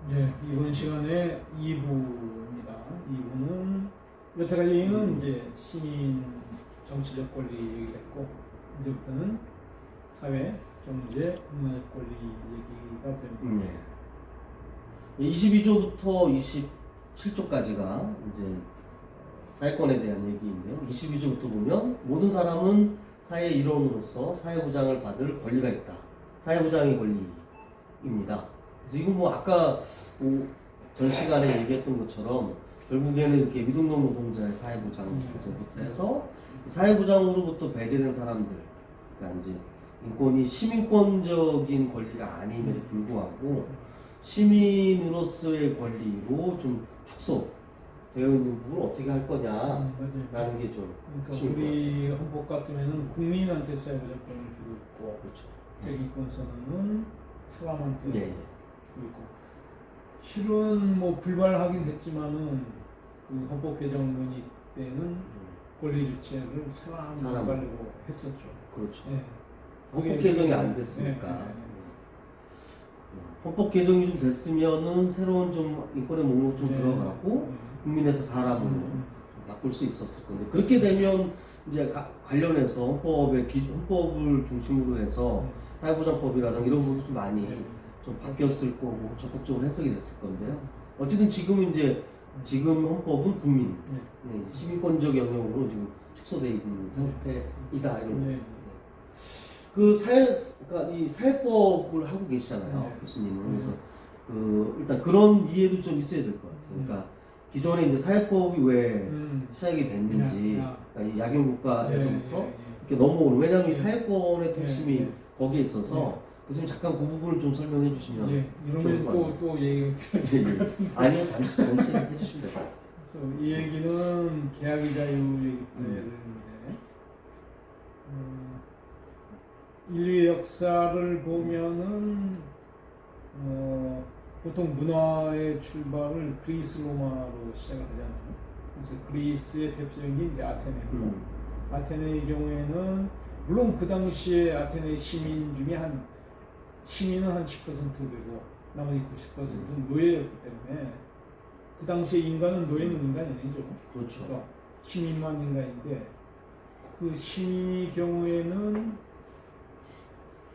네, 이번 시간에 2부입니다. 2부는 여태까지 얘기는 이제 시민 정치적 권리 얘기를 했고, 이제부터는 사회, 경제, 문화적 권리 얘기가 됩니다. 네. 22조부터 27조까지가 이제 사회권에 대한 얘기인데요. 22조부터 보면 모든 사람은 사회의 일원으로서 사회보장을 받을 권리가 있다. 사회보장의 권리입니다. 그래서 이건 뭐 아까 전 시간에 얘기했던 것처럼 결국에는 이렇게 미등록 노동자의 사회보장부터 해서 사회보장으로부터 배제된 사람들, 그러니까 이제 인권이 시민권적인 권리가 아님에도 불구하고 시민으로서의 권리로 좀 축소되어 있는 부분을 어떻게 할 거냐라는 게 좀 그러니까 우리 헌법 같으면은 국민한테 사회보장권을 주고 있고, 그렇죠. 세기권 선언은 사람한테 예. 주고 있고, 실은 뭐 불발하긴 했지만은 그 헌법 개정 논의 때는 권리 주체를 사람 가려고 했었죠. 그렇죠. 예. 헌법 개정이 안 됐으니까. 헌법 개정이 좀 됐으면은 새로운 좀 인권의 목록 좀 들어가고 국민에서 사람으로 좀 바꿀 수 있었을 건데, 그렇게 되면 이제 관련해서 헌법을 중심으로 해서 사회보장법이라든가 이런 부분도 좀 많이 좀 바뀌었을 거고 적극적으로 해석이 됐을 건데요. 어쨌든 지금은 이제 지금 헌법은 국민, 시민권적 영역으로 지금 축소되어 있는 상태이다. 이런. 그러니까 이 사회법을 하고 계시잖아요, 교수님은. 그래서 일단 그런 이해도 좀 있어야 될 것 같아요. 그러니까 기존에 이제 사회법이 왜 시작이 됐는지, 그러니까 이 약용국가에서부터 이렇게 넘어오는, 왜냐하면 이 사회권의 핵심이 거기에 있어서. 교수님 잠깐 그 부분을 좀 설명해 주시면. 이러면 또 얘기가 필요할 것 같은데. 아니요, 잠시 해주시면 될 것 같아요. 그래서 이 얘기는 계약의 자유 얘기부터 해야 되는데, 인류의 역사를 보면은 보통 문화의 출발을 그리스 로마로 시작을 하잖아요. 그래서 그리스의 대표적인 게 이제 아테네고, 아테네의 경우에는 물론 그 당시에 아테네 시민 중에 시민은 한 10% 되고 나머지 90%는 노예였기 때문에 그 당시에 인간은 노예는 인간이 아니죠. 그렇죠. 그래서 시민만 인간인데, 그 시민의 경우에는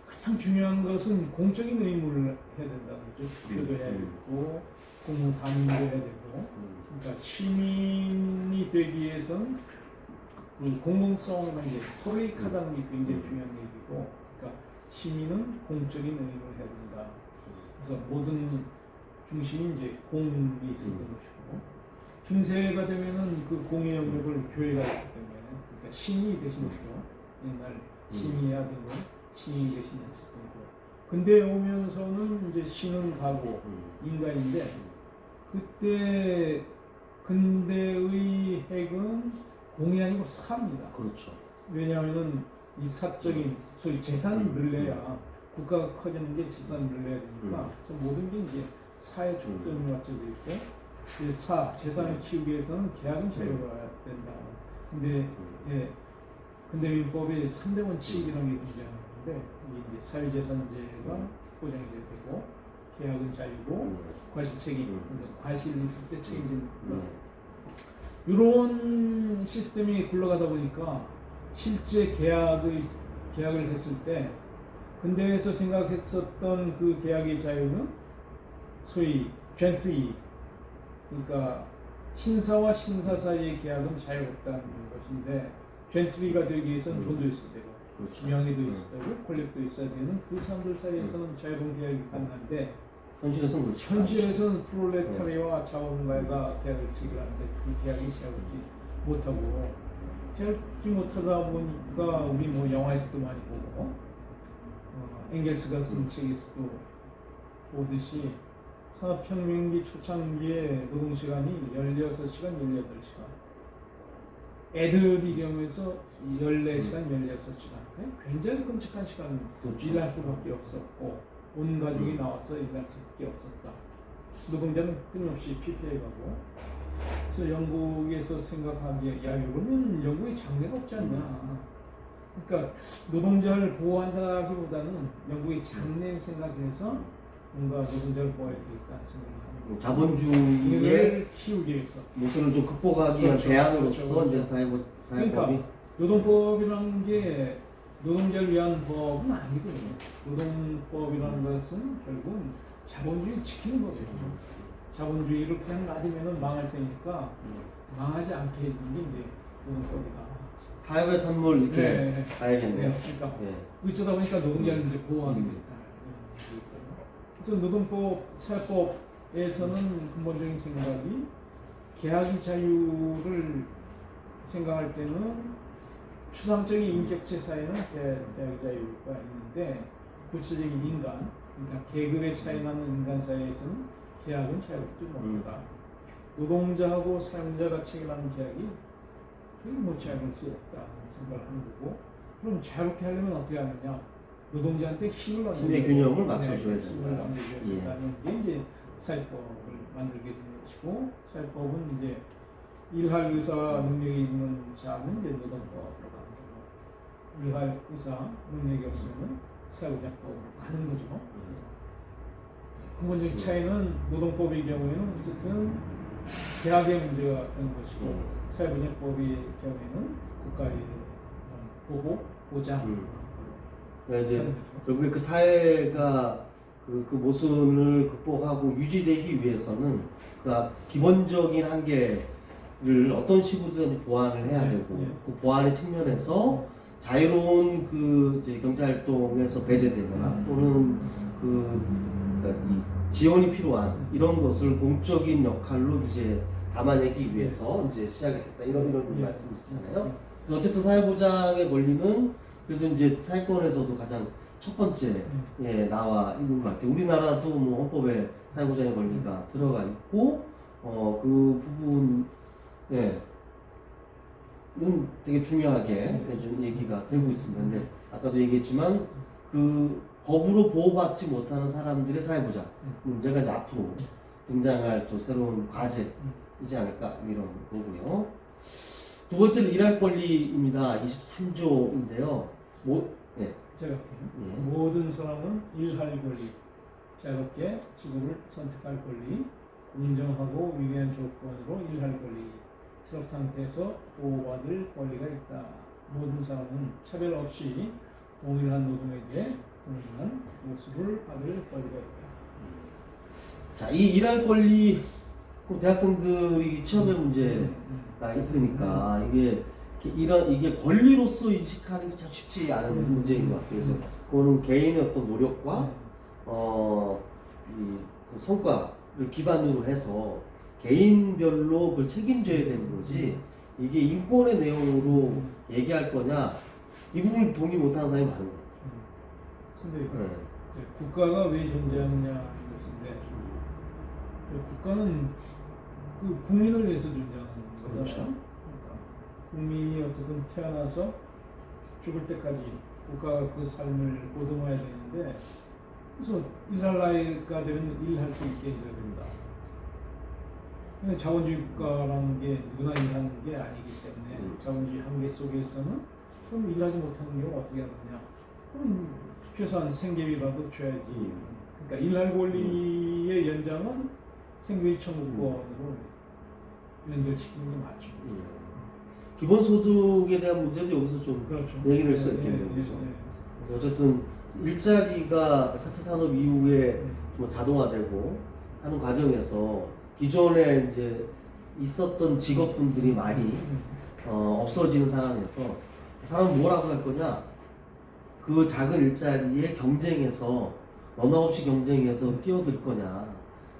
가장 중요한 것은 공적인 의무를 해야 된다는 거죠. 투표도 해야 되고 공무 담임도 해야 되고. 그러니까 시민이 되기 위해서는 그 공공성이라는 게 토익하다는 게 굉장히 중요한 얘기고, 그러니까 시민은 공적인 의무를 해야 된다. 그래서 모든 중심이 이제 공이 있었던 것이고, 중세가 되면은 그 공의 영역을 교회가 했기 때문에, 그러니까 신이 대신했죠. 옛날 신이야 되고 신이 대신했었던 거. 근데 오면서는 이제 신은 가고 인간인데, 그때 근대의 핵은 공이 아니고 사입니다. 그렇죠. 왜냐하면은 이 사적인 소위 재산을 늘려야 국가가 커지는 게 재산을 늘려야 되니까, 그래서 모든 게 이제 사회 초점이 맞춰져 있고, 재산을 키우기 위해서는 계약은 자유로워야 된다. 근데 근데 민법에 3대 원칙이라는 게 등장하는데, 이제 사회재산제가 보장이 되고, 계약은 자유고, 과실책임, 과실이 있을 때 책임지는 이런 시스템이 굴러가다 보니까 실제 계약을 했을 때 근대에서 생각했었던 그 계약의 자유는 소위 젠트리, 그러니까 신사와 신사 사이의 계약은 자유롭다는 것인데, 젠트리가 되기 위해서는 돈도 있어야 되고, 그렇죠. 명예도 있어야 되고, 권력도 있어야 되는 그 사람들 사이에서는 자유로운 계약이 가능한데, 현실에서는 그렇죠. 현실에서는 프롤레타리아와 자원가가 계약을 체결하는데 그 계약이 자유롭지 못하고, 자유롭지 못하다 보니까 우리 뭐 영화에서도 많이 보고, 엥겔스가 쓴 책에서도 보듯이 산업혁명기 초창기에 노동시간이 16시간, 18시간, 애들이 경우에서 14시간, 16시간, 굉장히 끔찍한 시간을 일할 수밖에 없었고, 온 가족이 나와서 일할 수밖에 없었다. 노동자는 끊임없이 피폐해가고. 그래서 영국에서 생각하기에, 야, 이러면 영국에 장래가 없지 않냐. 그러니까 노동자를 보호한다기보다는 영국의 장래 생각해서 뭔가 노동자를 보호해야 되겠다는 생각을 합니다. 자본주의의 이걸 키우기 위해서. 모습을 좀 극복하기 위한 그렇죠. 대안으로서 그렇죠. 이제 사회법이 그러니까 노동법이라는 게 노동자를 위한 법은 아니거든요. 노동법이라는 것은 결국은 자본주의를 지키는 거거든요. 자본주의를 그냥 놔두면 망할 테니까 망하지 않게 해주는 게 이제 노동법이다. 타협의 산물 이렇게 네. 가야겠네요. 그러니까 예. 어쩌다 보니까 노동자를 이제 보호하게 됐다. 그래서 노동법, 사회법에서는 근본적인 생각이 계약의 자유를 생각할 때는 추상적인 인격체 사이는 계약의 자유가 있는데 구체적인 인간, 그러니까 계급의 차이 나는 인간 사이에서는 계약은 자유롭지 못하다. 노동자하고 사용자가 체결하는 계약이 거의 못 자유로울 수 없다는 생각을 하는 거고, 그럼 자유롭게 하려면 어떻게 하느냐? 노동자한테 힘을 힘의 균형을 맞춰줘야 된다. 힘을 남겨줘야 된다는 게 이제 사회법을 만들게 된 것이고, 사회법은 이제 일할 의사 능력이 있는 자는 이제 노동법으로 가는 거고, 일할 의사 능력이 없으면 사회보장법으로 가는 거죠. 그래서 근본적인 차이는 노동법의 경우에는 어쨌든 계약의 문제가 되는 것이고, 사회보장법의 경우에는 국가의 보호, 보장. 그러니까 이제 결국에 그 사회가 그 모순을 극복하고 유지되기 위해서는 그 기본적인 한계를 어떤 식으로든 보완을 해야 되고, 그 보완의 측면에서 자유로운 그 이제 경제 활동에서 배제되거나 또는 그러니까 이 지원이 필요한 이런 것을 공적인 역할로 이제 담아내기 위해서 이제 시작이 됐다 이런 말씀이시잖아요. 그래서 어쨌든 사회보장의 권리는 그래서 이제 사회권에서도 가장 첫 번째 나와 있는 것 같아요. 우리나라도 뭐 헌법에 사회보장의 권리가 들어가 있고 그 부분 는 되게 중요하게 좀 얘기가 되고 있습니다. 근데 아까도 얘기했지만 그 법으로 보호받지 못하는 사람들의 사회보장 문제가 이제 앞으로 등장할 또 새로운 과제이지 않을까 이런 거고요. 두 번째는 일할 권리입니다. 23조인데요. 제가 모든 사람은 일할 권리, 자유롭게 직업을 선택할 권리, 공정하고 유리한 조건으로 일할 권리, 실업 상태에서 보호받을 권리가 있다. 모든 사람은 차별 없이 동일한 노동에 대해 동일한 보수를 받을 권리가 있다. 자, 이 일할 권리, 그 대학생들이 취업의 문제가 있으니까 이게 권리로서 인식하는 게 참 쉽지 않은 문제인 것 같아요. 그래서 그거는 개인의 어떤 노력과 그 성과를 기반으로 해서 개인별로 그걸 책임져야 되는 거지, 이게 인권의 내용으로 얘기할 거냐, 이 부분을 동의 못하는 사람이 많은 것 같아요. 근데 국가가 왜 존재하느냐 이것인데, 국가는 그 국민을 위해서 존재하는 거잖아요. 그렇죠. 그러니까 국민이 어쨌든 태어나서 죽을 때까지 국가가 그 삶을 보듬어야 되는데, 그래서 일할 나이가 되면 일할 수 있게 해줘야 된다. 근데 자본주의 국가라는 게 누구나 일하는 게 아니기 때문에 자본주의 한계 속에서는 그럼 일하지 못하는 경우 어떻게 하느냐? 그럼 최소한 생계비라도 줘야지. 그러니까 일할 권리의 연장은 생계비 청구권으로 연결시키는 게 맞죠. 기본소득에 대한 문제도 여기서 좀 그렇죠. 얘기를 할 수 있겠네요. 그렇죠? 어쨌든 일자리가 4차 산업 이후에 좀 자동화되고 하는 과정에서 기존에 이제 있었던 직업분들이 많이 없어지는 상황에서 사람은 뭐라고 할 거냐? 그 작은 일자리에 경쟁해서 너나 없이 경쟁해서 끼어들 거냐?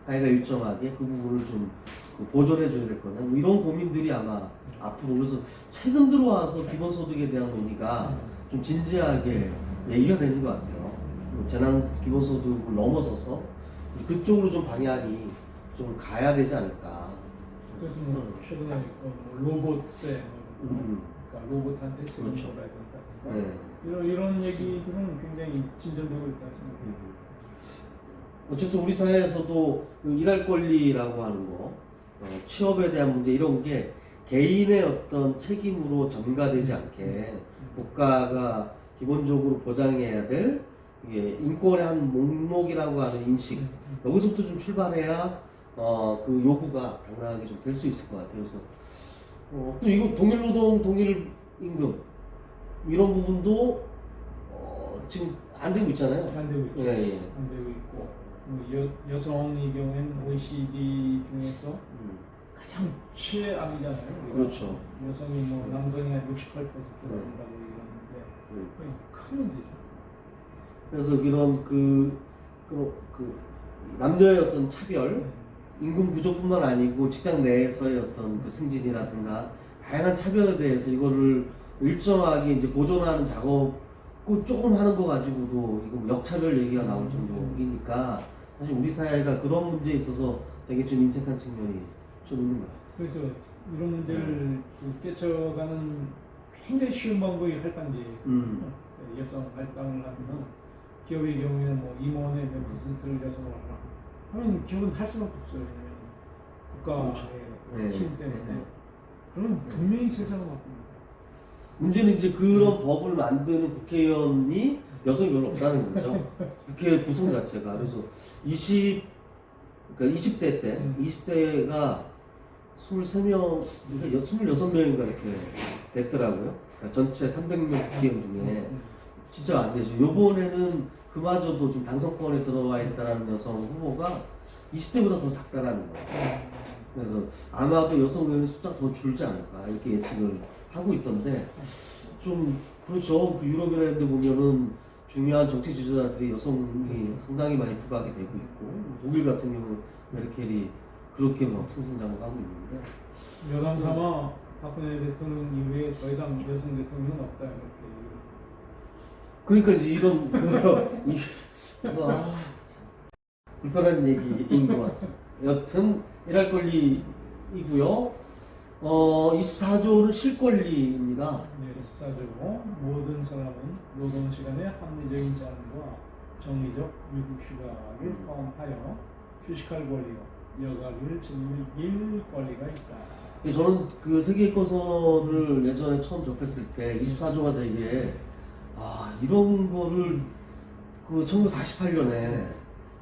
사회가 일정하게 그 부분을 좀 보존해 줘야 될 거냐? 뭐 이런 고민들이 아마 앞으로, 그래서 최근 들어와서 기본소득에 대한 논의가 좀 진지하게 얘기가 되는 것 같아요. 재난 기본소득을 넘어서서 그쪽으로 좀 방향이 좀 가야 되지 않을까. 그래서 뭐 최근에 로봇세, 그러니까 로봇한테 세금 그렇죠. 물어야 된다. 이런 얘기들은 굉장히 진전되고 있다 생각해요. 어쨌든 우리 사회에서도 그 일할 권리라고 하는 거, 취업에 대한 문제 이런 게 개인의 어떤 책임으로 전가되지 않게 국가가 기본적으로 보장해야 될 이게 인권의 한 목록이라고 하는 인식 여기서부터 좀 출발해야 그 요구가 당당하게 좀 될 수 있을 것 같아요. 그래서 또 이거 동일 노동 동일 임금 이런 부분도 지금 안 되고 있잖아요. 안 되고 있죠. 예, 예. 안 되고 있고 여성의 경우에는 OECD 중에서 가장 최악이잖아요. 그렇죠. 여성이 뭐 남성이 한 68% 된다고 이러는데 큰 문제죠. 그래서 이런 그 남녀의 어떤 차별, 임금 부족뿐만 아니고 직장 내에서의 어떤 그 승진이라든가 다양한 차별에 대해서 이거를 일정하게 이제 보존하는 작업 꼭 조금 하는 거 가지고도 이거 역차별 얘기가 나올 정도이니까 사실 우리 사회가 그런 문제에 있어서 되게 좀 인색한 측면이 좀 있는 것 같아요. 그래서 이런 문제를 깨쳐가는 굉장히 쉬운 방법이 할당제. 여성 할당을 하면 기업의 경우에는 뭐 임원의 몇 퍼센트를 여성으로 하라 하면 기업은 할 수밖에 없어요. 왜냐면 국가의 힘 때문에. 그러면 분명히 세상을 바꿉니다. 문제는 이제 그런 법을 만드는 국회의원이 여성이 별로 없다는 거죠. 국회 구성 자체가. 그래서 20대 때, 20대가 23명, 26명인가 이렇게 됐더라고요. 그러니까 전체 300명 국회의원 중에. 진짜 안 되죠. 요번에는 그마저도 좀 당선권에 들어와 있다는 여성 후보가 20대보다 더 작다라는 거예요. 그래서 아마도 여성 의원의 숫자가 더 줄지 않을까 이렇게 예측을 하고 있던데 좀 그렇죠. 그 유럽이라는 데 보면은 중요한 정치 지도자들이 여성이 상당히 많이 부각이 되고 있고 독일 같은 경우 메르켈이 그렇게 막 승승장구하고 있는데 여당 삼아 박근혜 대통령 이후에 더 이상 여성 대통령은 없다 이렇게. 그러니까 이제 이런 불편한 얘기인 것 같습니다. 여튼 일할 권리이고요. 24조는 실권리입니다. 네, 24조 모든 사람은 노동 시간의 합리적인 제한과 정기적 유급 휴가를 포함하여 휴식할 권리와 여가를 즐길 권리가 있다. 저는 그 세계인권 선언을 예전에 처음 접했을 때 24조가 되게 이런 거를 그 1948년에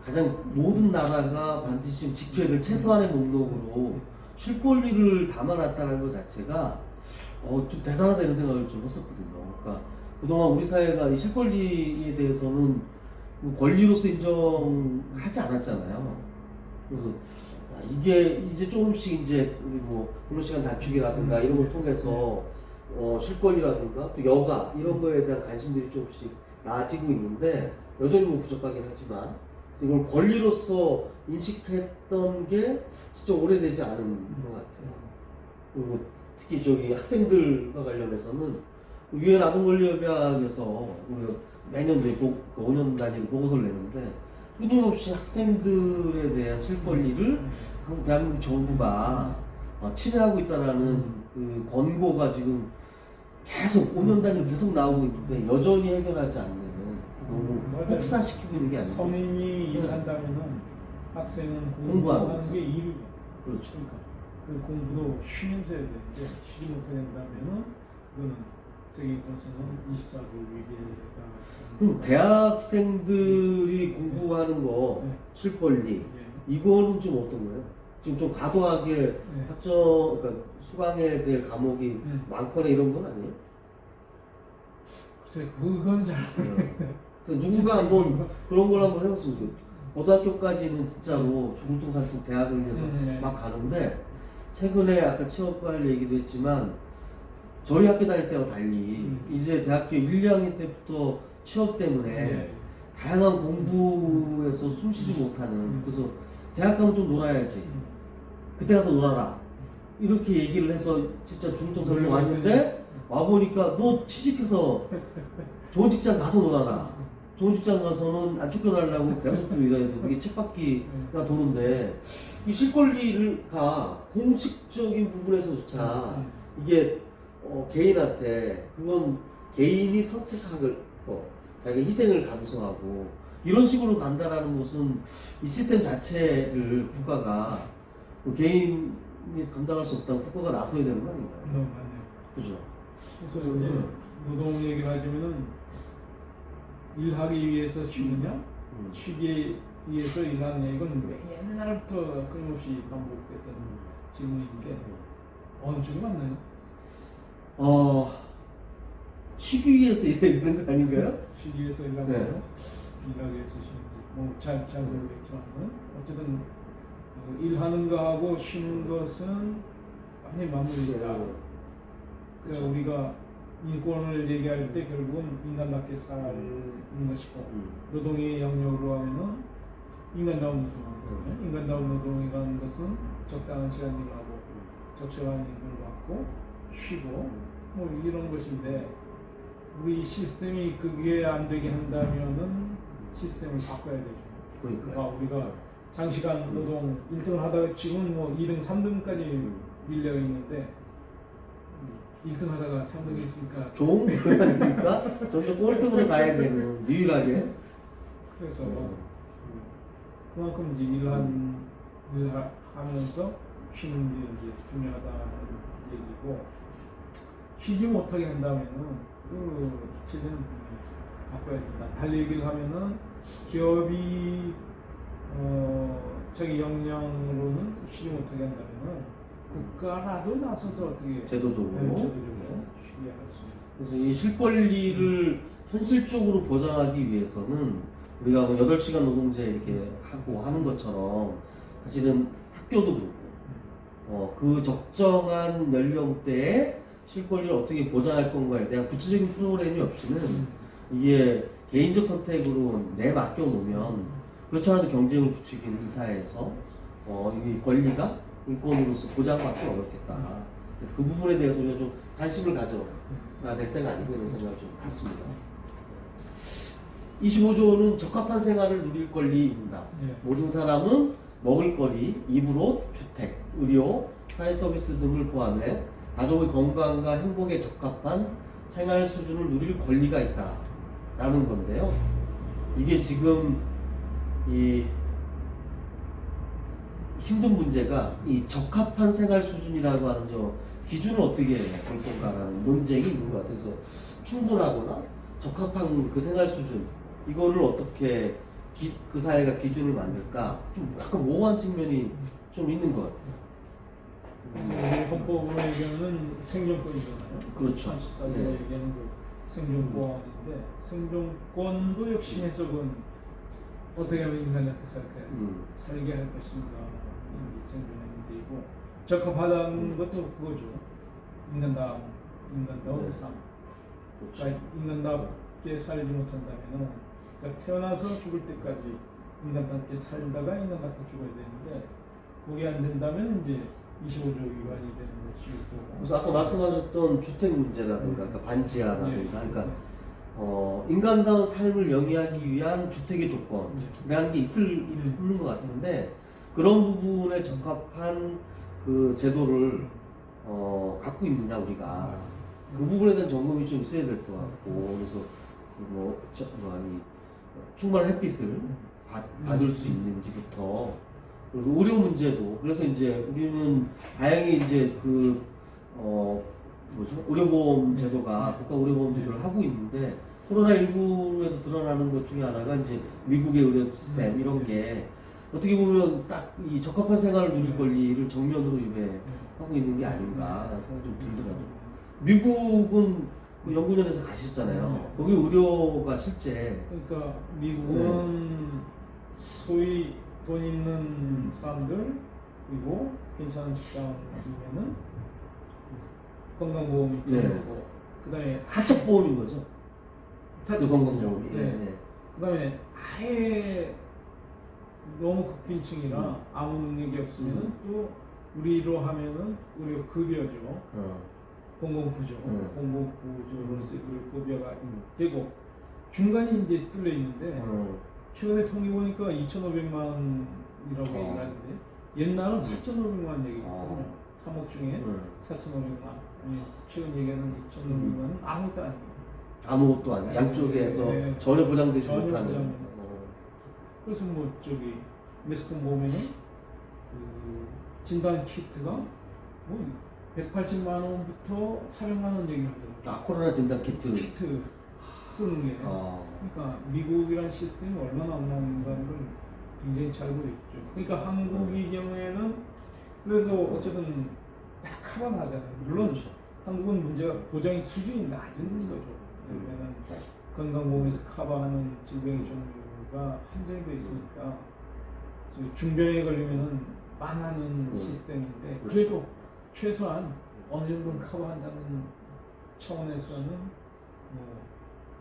가장 모든 나라가 반드시 지켜야 될 최소한의 목록으로 실권리를 담아놨다는 것 자체가 좀 대단하다 이런 생각을 좀 했었거든요. 그러니까 그동안 우리 사회가 이 실권리에 대해서는 권리로서 인정하지 않았잖아요. 그래서 이게 이제 조금씩 이제 우리 뭐 근로시간 단축이라든가 이런 걸 통해서 실권이라든가 또 여가 이런 거에 대한 관심들이 조금씩 나아지고 있는데 여전히 뭐 부족하긴 하지만 이걸 권리로서 인식했던 게 진짜 오래되지 않은 것 같아요. 그리고 특히 저기 학생들과 관련해서는 유엔 아동권리협약에서 매년 이제 5년 단위로 보고서를 내는데 끊임없이 학생들에 대한 실권리를 대한민국 정부가 침해하고 있다라는 그 권고가 지금 계속 5년 단위로 계속 나오고 있는데 여전히 해결하지 않는 너무 혹사시키고 있는 게 아니에요. 성인이 일한다면은 학생은 공부하는 공부하는 게 일이고. 그렇죠. 그러니까 그 공부도 쉬면서 해야 되는데 쉬지 못해 된다면은 그거는 세계인권선언 24조 위배가. 그럼 대학생들이 공부하는 거 실권리 이거는 좀 어떤 거예요? 지금 좀 과도하게 그러니까 수강해야 될 과목이 많거나 이런 건 아니에요? 글쎄 그건 잘 누군가 한번 그런 걸 한번 해봤으면 좋겠어요. 고등학교까지는 진짜로 조물통살통 대학을 위해서 막 가는데 최근에 아까 취업할 얘기도 했지만 저희 학교 다닐 때와 달리 이제 대학교 1, 2학년 때부터 취업 때문에 다양한 공부에서 숨쉬지 못하는 그래서 대학 가면 좀 놀아야지 그때 가서 놀아라 이렇게 얘기를 해서 진짜 중통살통 왔는데 와보니까 너 취직해서 좋은 직장 가서 놀아라 좋은 직장 가서는 안 쫓겨나려고 계속 또 일해야 돼 그게 쳇바퀴가 도는데 이 실권리가 공식적인 부분에서조차 이게 개인한테 그건 개인이 선택할 자기 희생을 감수하고 이런 식으로 간다라는 것은 이 시스템 자체를 국가가 개인이 감당할 수 없다고 국가가 나서야 되는 거 아닌가요? 맞네요. 그죠? 그래서 이제 노동 얘기를 하자면은 일하기 위해서 쉬느냐, 쉬기 위해서 일하느냐, 이건 옛날부터 끊임없이 반복됐던 질문인데 어느 쪽이 맞나요? 쉬기 위해서 일해야 되는 거 아닌가요? 쉬기 위해서 일하는 네. 거요? 일하기 위해서 쉬는 뭐잘 모르겠지만 어쨌든 일하는 거하고 쉬는 것은 완전히 맞물리다. 그러니까 우리가 인권을 얘기할 때 결국은 인간답게 사는 것이고 노동의 영역으로 하면은 인간다운 노동이거든요. 인간다운 노동이라는 것은 적당한 시간 일을 하고 적절한 임금을 받고 쉬고 뭐 이런 것인데 우리 시스템이 그게 안 되게 한다면은 시스템을 바꿔야 되죠. 그러니까 우리가 장시간 노동 1등을 하다가 지금 뭐 2등, 3등까지 밀려 있는데 1등 하다가 3등 했으니까 좋은 거 아닙니까? 점점 꼴등으로 가야 되는 유일하게. 그래서 그만큼 이제 일을 하면서 쉬는 게 이제 중요하다는 얘기고 쉬지 못하게 한다면은 그 체제는 분명히 바꿔야 된다. 달리 얘기를 하면은 기업이 자기 역량으로는 쉬지 못하게 한다면은 국가라도 나서서 어떻게 제도적으로 쉬게 할 수 있는. 그래서 이 실권리를 현실적으로 보장하기 위해서는 우리가 뭐 8시간 노동제 이렇게 하고 하는 것처럼 사실은 학교도 그렇고 그 적정한 연령대에 실권리를 어떻게 보장할 건가에 대한 구체적인 프로그램이 없이는 이게 개인적 선택으로 내 맡겨 놓으면 그렇지 않아도 경쟁을 부추기는 이 사회에서 이 권리가 인권으로서 보장받기 어렵겠다. 그래서 그 부분에 대해서 우리가 좀 관심을 가져야 될 때가 아닌가 이런 생각을 좀 갖습니다. 25조는 적합한 생활을 누릴 권리입니다. 네. 모든 사람은 먹을 거리, 입으로 주택, 의료, 사회 서비스 등을 포함해 가족의 건강과 행복에 적합한 생활 수준을 누릴 권리가 있다라는 건데요. 이게 지금 이 힘든 문제가 이 적합한 생활 수준이라고 하는 저 기준을 어떻게 볼 건가라는 논쟁이 있는 것 같아요. 그래서 충분하거나 적합한 그 생활 수준 이거를 어떻게 그 사회가 기준을 만들까 좀 약간 모호한 측면이 좀 있는 것 같아요. 우리 헌법으로 얘기하는 생존권이잖아요. 그렇죠. 34조가 네. 얘기하는 그 생존권인데 생존권도 역시 해석은 어떻게 하면 인간한테 살게 할 것인가 이 생존의 문제이고 적합하다는 것도 그거죠. 인간다운 삶. 그러니까 인간답게 살지 못한다면은 그러니까 태어나서 죽을 때까지 인간답게 살다가 인간답게 죽어야 되는데 그게 안 된다면 이제 25조 위반이 되는 것이고. 그래서 아까 말씀하셨던 주택 문제라든가 그러니까 반지하라든가 그러니까 인간다운 삶을 영위하기 위한 주택의 조건이라는 게 있는 것 같은데 그런 부분에 적합한 그 제도를 갖고 있느냐 우리가 그 부분에 대한 점검이 좀 있어야 될 것 같고 그래서 충분한 햇빛을 받을 수 있는지부터 그리고 의료 문제도 그래서 이제 우리는 다행히 이제 의료보험 제도가 국가 의료보험 제도를 하고 있는데 코로나19에서 드러나는 것 중에 하나가 이제 미국의 의료 시스템 이런 게 어떻게 보면 딱 이 적합한 생활을 누릴 권리를 정면으로 위배하고 있는 게 아닌가라는 생각이 좀 들더라고요. 미국은 그 연구전에서 가셨잖아요. 거기 의료가 실제 그러니까 미국은 소위 돈 있는 사람들 그리고 괜찮은 직장이면은 건강보험이 들어가고 그다음에 사적 보험인 거죠. 그 건강보험이. 네. 그다음에 아예 너무 극빈층이라 아무 능력이 없으면은 또 우리로 하면은 의료 급여죠. 공공부조, 공공부조로서 급여가 되고 중간이 이제 뚫려 있는데 최근에 통계 보니까 2,500만 원이라고 얘기를 하는데 옛날은 4,500만 원 얘기했거든요. 3억 중에 4,500만 원. 최근 얘기하는 2,500만 원은 아무것도 아니에요. 아무것도 아니에요. 양쪽에서 전혀 보장되지 못하는. 그래서 뭐 매스컴 보면은 그 진단 키트가 뭐 180만 원부터 400만 원 얘기를 하더라고요. 코로나 진단 키트. 쓰는 게 그러니까 미국이란 시스템이 얼마나 엉망인가를 굉장히 잘 보여줬죠. 그러니까 한국의 경우에는 그래도 어쨌든 딱 커버하잖아요. 물론 그렇죠. 한국은 문제가 보장의 수준이 낮은 거죠. 왜냐면 건강보험에서 커버하는 질병의 종류가 한정이 돼 있으니까 중병에 걸리면은 망하는 시스템인데 그렇죠. 그래도 최소한 어느 정도는 커버한다는 차원에서는 뭐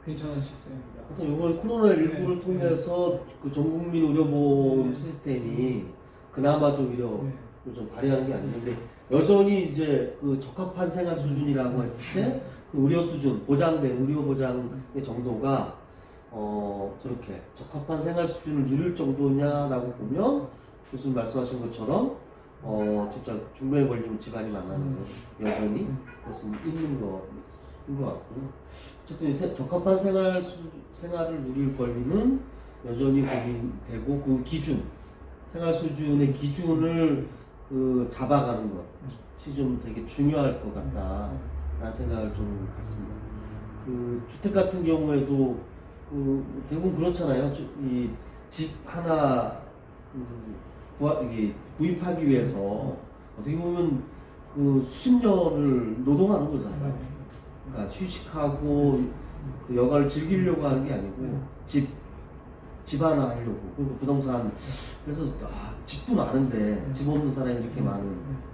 괜찮은 시스템입니다. 하여튼 이번 코로나19를 네. 통해서 그 전국민 의료보험 네. 시스템이 그나마 좀 위력을 네. 좀 발휘하는 게 아니는데 여전히 이제 그 적합한 생활 수준이라고 했을 때 그 의료 수준, 보장된 의료 보장의 정도가 저렇게 적합한 생활 수준을 누릴 정도냐라고 보면 교수님 말씀하신 것처럼 진짜 중병에 걸리면 집안이 망하는 거 여전히 그것은 있는 거인 것 같고요. 어쨌든 적합한 생활을 누릴 권리는 여전히 고민되고 그 기준, 생활 수준의 기준을 그 잡아가는 것이 좀 되게 중요할 것 같다라는 생각을 좀 갖습니다. 그 주택 같은 경우에도 그 대부분 그렇잖아요. 이 집 하나 이게 구입하기 위해서 어떻게 보면 그 수십 년을 노동하는 거잖아요. 그러니까 휴식하고 그 여가를 즐기려고 하는 게 아니고 집 하나 하려고. 그리고 부동산 그래서 집도 많은데 집 없는 사람이 이렇게 많은.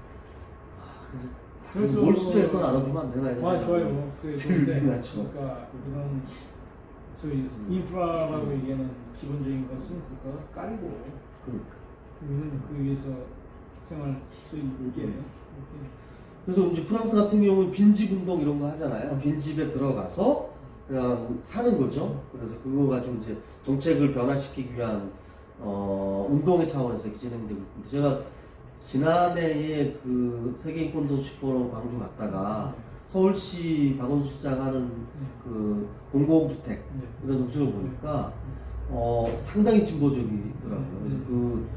그래서 몰수해서 나눠주면 안 되나 이런 좋아요. 그런데 맞죠. 그러니까 이런 소위 인프라라고 얘기하는 기본적인 것은 국가가 깔고 우리는 그 위해서 생활 수익에 그래서 이제 프랑스 같은 경우는 빈집 운동 이런 거 하잖아요. 빈집에 들어가서 그냥 사는 거죠. 그래서 그거 가지고 이제 정책을 변화시키기 위한 운동의 차원에서 진행되고 있는데 제가 지난해에 그 세계인권도시포럼 광주 갔다가 서울시 박원순 시장 하는 그 공공주택 이런 정책을 보니까 상당히 진보적이더라고요. 그래서 그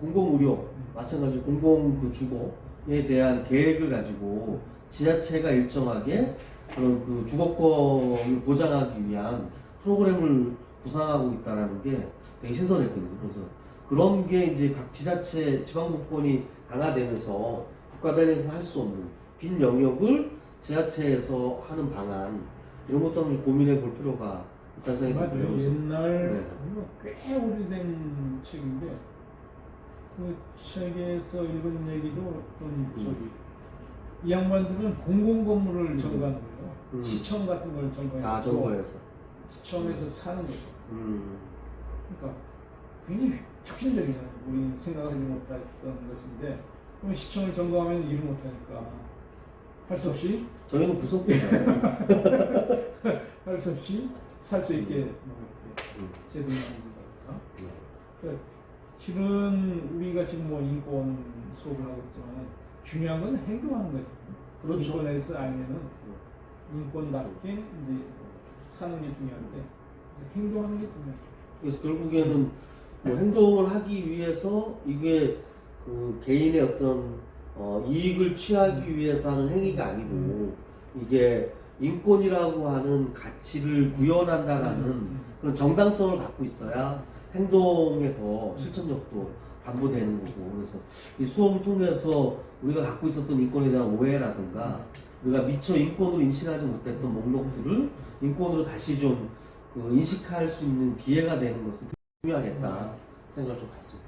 공공의료 마찬가지로 공공 그 주거에 대한 계획을 가지고 지자체가 일정하게 그런 그 주거권을 보장하기 위한 프로그램을 구상하고 있다라는 게 되게 신선했거든요. 그래서 그런 게 이제 각 지자체 지방분권이 강화되면서 국가 단위에서 할 수 없는 빈 영역을 지자체에서 하는 방안 이런 것도 한번 고민해 볼 필요가 있다는 생각이 맞아요. 들어요. 옛날 꽤 오래된 책인데 그 책에서 읽은 얘기도 저기 이 양반들은 공공건물을 점거하는 거예요. 시청 같은 걸 점거해서 점거해서 시청에서 사는 거죠. 그러니까 굉장히 혁신적인 우리는 생각하지 못했던 것인데 그럼 시청을 점거하면 일을 못하니까 할 수 없이 저희는 구속되잖아요. 할 수 없이 살 수 있게 이렇게 제도를 만든다니까. 그러니까 실은 우리가 지금 뭐 인권 수업을 하고 있지만 중요한 건 행동하는 거죠. 그렇죠. 인권에서 알면은 인권답게 이제 사는 게 중요한데 그래서 행동하는 게 중요해요. 그래서 결국에는 뭐 행동을 하기 위해서 이게 그 개인의 어떤 이익을 취하기 위해서 하는 행위가 아니고 이게 인권이라고 하는 가치를 구현한다라는 그런 정당성을 갖고 있어야 행동에 더 실천력도 담보되는 거고 그래서 이 수업을 통해서 우리가 갖고 있었던 인권에 대한 오해라든가 우리가 미처 인권으로 인식하지 못했던 목록들을 인권으로 다시 좀 그 인식할 수 있는 기회가 되는 것은 중요하겠다 생각을 좀 갖습니다.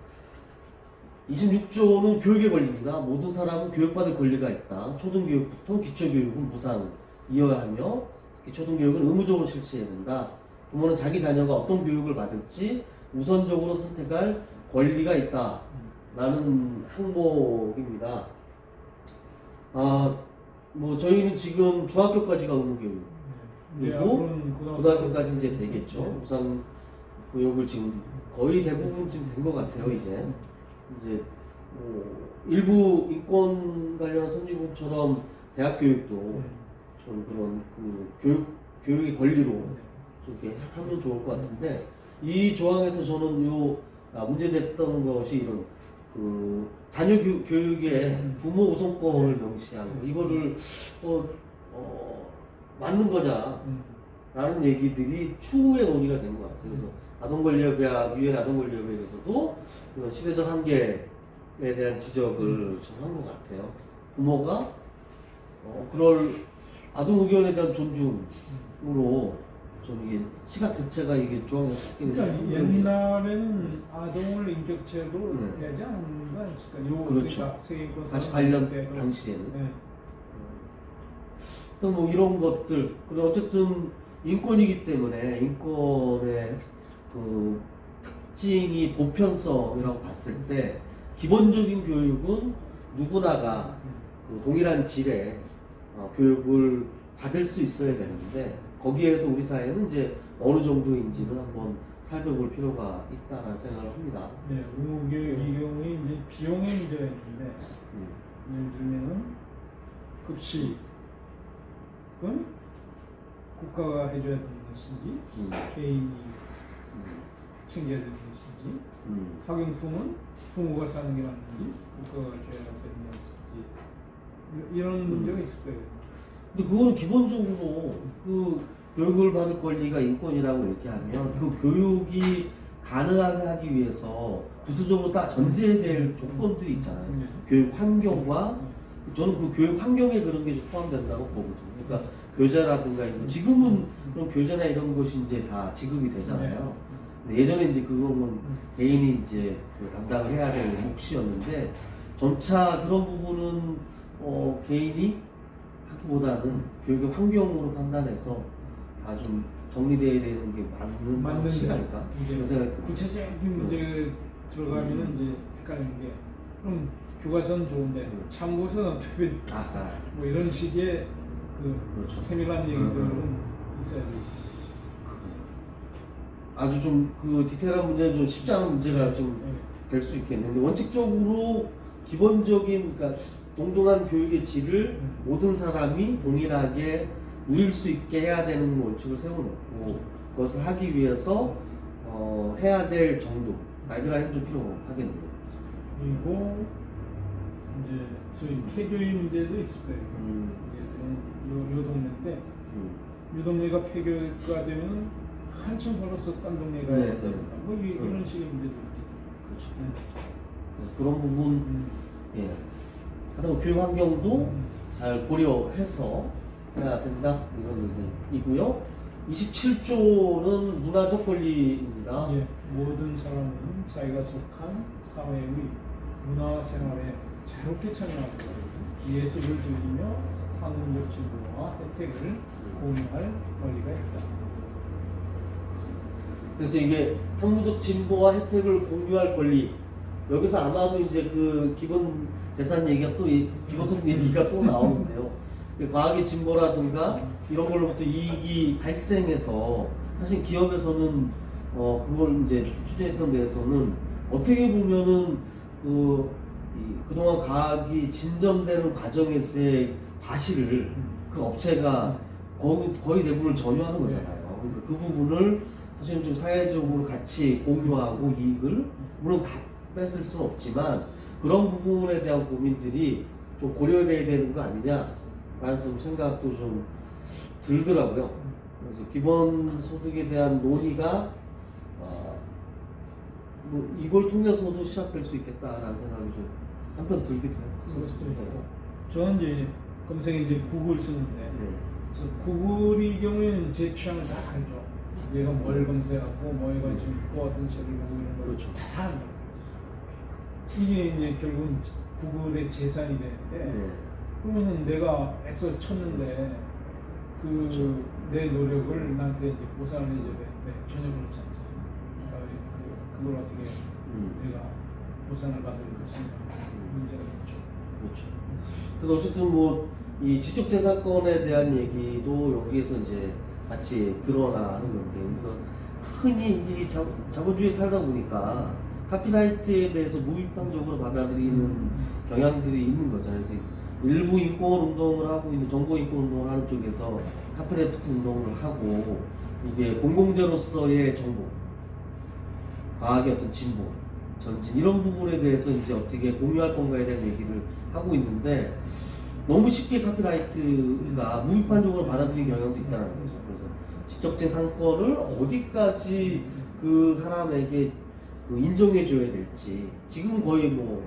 26조는 교육의 권리입니다. 모든 사람은 교육받을 권리가 있다. 초등교육부터 기초교육은 무상이어야 하며 특히 초등교육은 의무적으로 실시해야 된다. 부모는 자기 자녀가 어떤 교육을 받을지 우선적으로 선택할 권리가 있다. 라는 항목입니다. 뭐 저희는 지금 중학교까지가 의무교육. 그리고 고등학교까지 이제 되겠죠. 우선 교육을 지금 거의 대부분 지금 된 것 같아요. 이제 일부 인권 관련한 선진국처럼 대학 교육도 좀 그런 그 교육의 권리로 좀 이렇게 하면 좋을 것 같은데 이 조항에서 저는 문제됐던 것이 이런 그 자녀 교육에 부모 우선권을 명시한 거 이거를 맞는 거냐 라는 얘기들이 추후에 논의가 된 것 같아요. 그래서 아동권리협약, 유엔 아동권리협약에서도 이런 시대적 한계에 대한 지적을 좀 한 것 같아요. 부모가 그럴 아동 의견에 대한 존중으로 좀 이게 시각 자체가 이게 조항에 섞이는. 그러니까 옛날에는 아동을 인격체로 네. 되지 않는 거 아닙니까? 요 그렇죠. 그러니까 세계권 48년 때도. 당시에는. 네. 또 뭐 이런 것들, 그리고 어쨌든 인권이기 때문에 인권의 그 특징이 보편성이라고 봤을 때 기본적인 교육은 누구나가 그 동일한 질의 교육을 받을 수 있어야 되는데 거기에서 우리 사회는 이제 어느 정도인지를 한번 살펴볼 필요가 있다는 생각을 합니다. 네, 의무교육의 경우에 이제 비용의 문제가 있는데 예를 들면은 급식은 국가가 해줘야 되는 것인지 개인이 챙겨야 되는 것인지 학용품은 부모가 사는 게 맞는지 국가가 줘야 되는 것인지 이런 문제가 있을 거예요. 근데 그거는 기본적으로 그 교육을 받을 권리가 인권이라고 이렇게 하면 그 교육이 가능하게 하기 위해서 부수적으로 딱 전제될 조건들이 있잖아요. 교육 환경과 저는 그 교육 환경에 그런 게 포함된다고 보거든요. 그러니까 교재라든가 이런 지금은 그런 교재나 이런 것이 이제 다 지급이 되잖아요. 근데 예전에 이제 그거는 개인이 이제 그 담당을 해야 되는 몫이었는데 점차 그런 부분은 개인이 하기보다는 교육의 환경으로 판단해서 다 좀 정리되어야 되는 게 맞는 시간일까? 그런 생각이 듭니다. 구체적인 문제에 들어가면은 이제 헷갈리는 게 좀 교과서는 좋은데 참고서는 어떻게 뭐 이런 식의 그 그렇죠. 세밀한 얘기들은 있어야 돼요. 아주 좀 그 디테일한 문제는 좀 쉽지 않은 문제가 좀 될 수 있겠는데 원칙적으로 기본적인 그러니까 동등한 교육의 질을 모든 사람이 동일하게 누릴 수 있게 해야 되는 원칙을 세워놓고 그것을 하기 위해서 해야 될 정도 가이드라인이 좀 필요하겠네요. 그리고 이제 소위 폐교의 문제도 있을 거예요. 요 동네인데 요 동네가 폐교가 되면 한참 걸어서 딴 동네 가야 네, 된다. 네. 뭐 이런 식의 문제도 있고. 그렇죠. 그런 부분 예. 하여튼 교육 환경도 잘 고려해서 해야 된다 이런 의견이고요. 27조는 문화적 권리입니다. 예, 모든 사람은 자기가 속한 사회의 문화 생활에 자유롭게 참여하고 예술을 즐기며 학문적 진보와 혜택을 공유할 권리가 있다. 그래서 이게 학문적 진보와 혜택을 공유할 권리 여기서 아마도 이제 그 기본 재산 얘기가 또 기본소득 얘기가 또 나오는데요. 과학의 진보라든가 이런 걸로부터 이익이 발생해서 사실 기업에서는 그걸 이제 추진했던 데에서는 어떻게 보면은 그동안 과학이 진전되는 과정에서의 과실을 그 업체가 거의 대부분을 점유하는 거잖아요. 그러니까 그 부분을 사실은 좀 사회적으로 같이 공유하고 이익을 물론 다 뺏을 수는 없지만 그런 부분에 대한 고민들이 좀 고려돼야 되는 거 아니냐라는 좀 생각도 좀 들더라고요. 그래서 기본 소득에 대한 논의가 뭐 이걸 통해서도 시작될 수 있겠다라는 생각이 좀 한편 들기도 했었습니다. 저는 이제 검색에 이제 구글 쓰는데 그래서 구글의 경우에는 제 취향을 다 알죠. 얘가 뭘 검색하고 뭐에 관심 있고 어떤 책을 보고 이런 걸 그렇죠. 다 아는 거예요. 이게 이제 결국은 구글의 재산이 되는데 그러면은 내가 애써 쳤는데 그렇죠. 내 노력을 나한테 이제 보상을 해줘야 되는데 전혀 그렇지 않죠. 그러니까 그걸 어떻게 내가 보상을 받을 것인가 문제가 있죠. 그렇죠. 그래서 어쨌든 뭐 이 지적재산권에 대한 얘기도 여기에서 이제 같이 드러나는 건데, 그러니까 흔히 이 자본주의 살다 보니까 카피라이트에 대해서 무비판적으로 받아들이는 경향들이 있는 거잖아요. 그래서 일부 인권 운동을 하고 있는 정보 인권 운동을 하는 쪽에서 카피라이트 운동을 하고 이게 공공재로서의 정보, 과학의 어떤 진보, 전진 이런 부분에 대해서 이제 어떻게 공유할 건가에 대한 얘기를 하고 있는데 너무 쉽게 카피라이트가 무비판적으로 받아들이는 경향도 있다는 거죠. 그래서 지적재산권을 어디까지 그 사람에게 그 인정해줘야 될지 지금 거의 뭐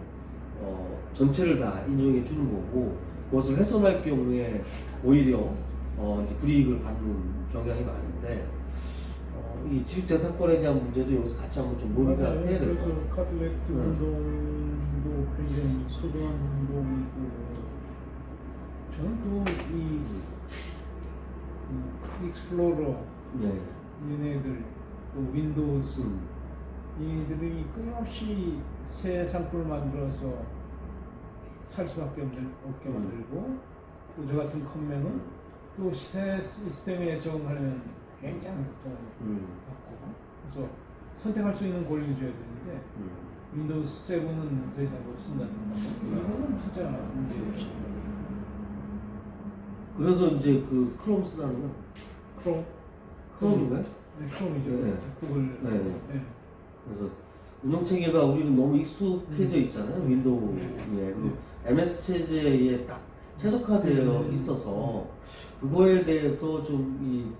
전체를 다 인정해 주는 거고 그것을 훼손할 경우에 오히려 이제 불이익을 받는 경향이 많은데 이 지적재산권에 대한 문제도 여기서 같이 한번 좀 논의를 맞아요. 해야 될 것 그래서 같아요. 카필렉트 운동도 굉장히 소중한 운동이고 저는 또이 익스플로러 네. 얘네들 또 윈도우즈 이들이 끊임없이 새 상품을 만들어서 살 수밖에 없게 만들고 또 저 같은 컴맹은 또 새 시스템에 적응하려면 굉장히 고통을 받고 그래서 선택할 수 있는 권리를 줘야 되는데 윈도우 7은 더 이상 못 쓴다는 거 이거는 진짜 문제예요. 그래서 이제 그 크롬 쓰라는 건 크롬인가요? 네, 크롬이죠. 네. 구글. 네. 네. 그래서 운영 체계가 우리는 너무 익숙해져 있잖아요. 윈도우에 그리고 MS 체제에 딱 최적화되어 있어서 그거에 대해서 좀 이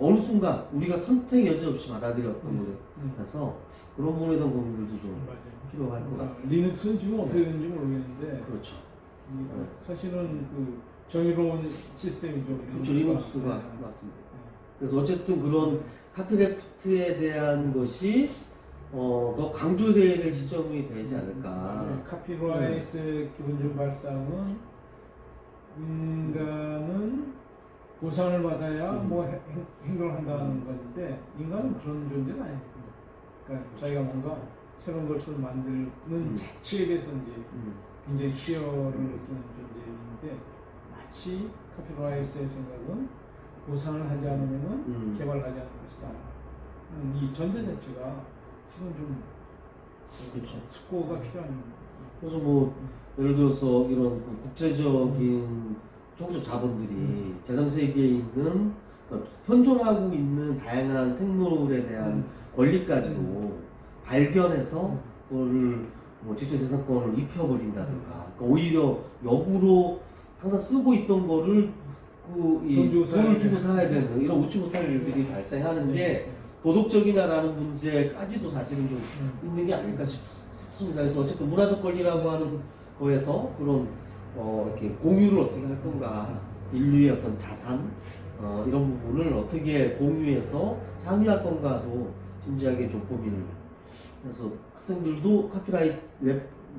어느 순간 우리가 선택 여지 없이 받아들였던 거라서 그런 부분에 대한 고민들도 좀 맞아요. 필요할 것 같아요. 리눅스는 지금 어떻게 되는지 모르겠는데 그렇죠. 사실은 그 정의로운 시스템이죠. 그렇죠. 리눅스가 맞습니다. 그래서 어쨌든 그런 카피레프트에 대한 것이 더 강조되어야 될 시점이 되지 않을까. 카피라이트의 기본적 발상은 인간은 보상을 받아야 뭐 행동을 한다는 건데 인간은 그런 존재는 아닙니다. 그러니까 자기가 뭔가 새로운 것을 만드는 자체에 대해서 이제 굉장히 희열을 느끼는 존재인데 마치 카피라이트의 생각은 보상을 하지 않으면 개발하지 않을 것이다. 이 전제 자체가 지금 좀 그렇죠. 숙고가 필요한. 그래서 뭐 예를 들어서 이런 그 국제적인 총적 자본들이 제3세계에 있는 그러니까 현존하고 있는 다양한 생물에 대한 권리까지도 발견해서 그거를 뭐 지적재산권을 입혀버린다든가 그러니까 오히려 역으로 항상 쓰고 있던 거를 돈을 주고 사야 되는 이런 웃지 못할 일들이 발생하는 게 도덕적이냐라는 문제까지도 사실은 좀 있는 게 아닐까 싶습니다. 그래서 어쨌든 문화적 권리라고 하는 거에서 그런 이렇게 공유를 어떻게 할 건가, 인류의 어떤 자산 이런 부분을 어떻게 공유해서 향유할 건가도 진지하게 좀 고민을. 그래서 학생들도 카피라이트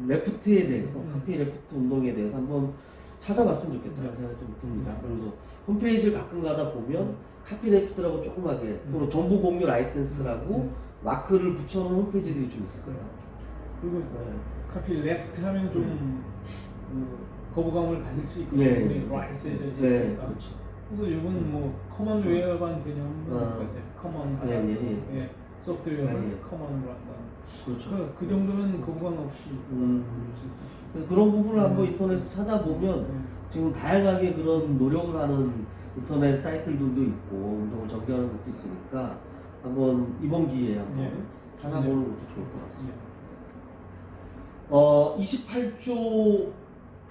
레프트에 대해서 카피 레프트 운동에 대해서 한번 찾아봤으면 좋겠다는 생각이 좀 듭니다. 그래서 홈페이지를 가끔 가다 보면 카피 레프트라고 조그맣게 또는 정보 공유 라이센스라고 마크를 붙여놓은 홈페이지들이 좀 있을 거예요. 그리고 카피 레프트 하면 좀 거부감을 가질 수 있거든요. 라이센스 있으니까. 그렇죠. 그래서 이건 뭐 커먼웨어반 개념 커먼 소프트웨어를 커먼으로 한다. 그렇죠. 그 정도면 거부감 없이. 그래서 그런 부분을 한번 인터넷에서 찾아보면 지금 다양하게 그런 노력을 하는 인터넷 사이트들도 있고 운동을 전개하는 것도 있으니까 한번 이번 기회에 한번 찾아보는 것도 좋을 것 같습니다.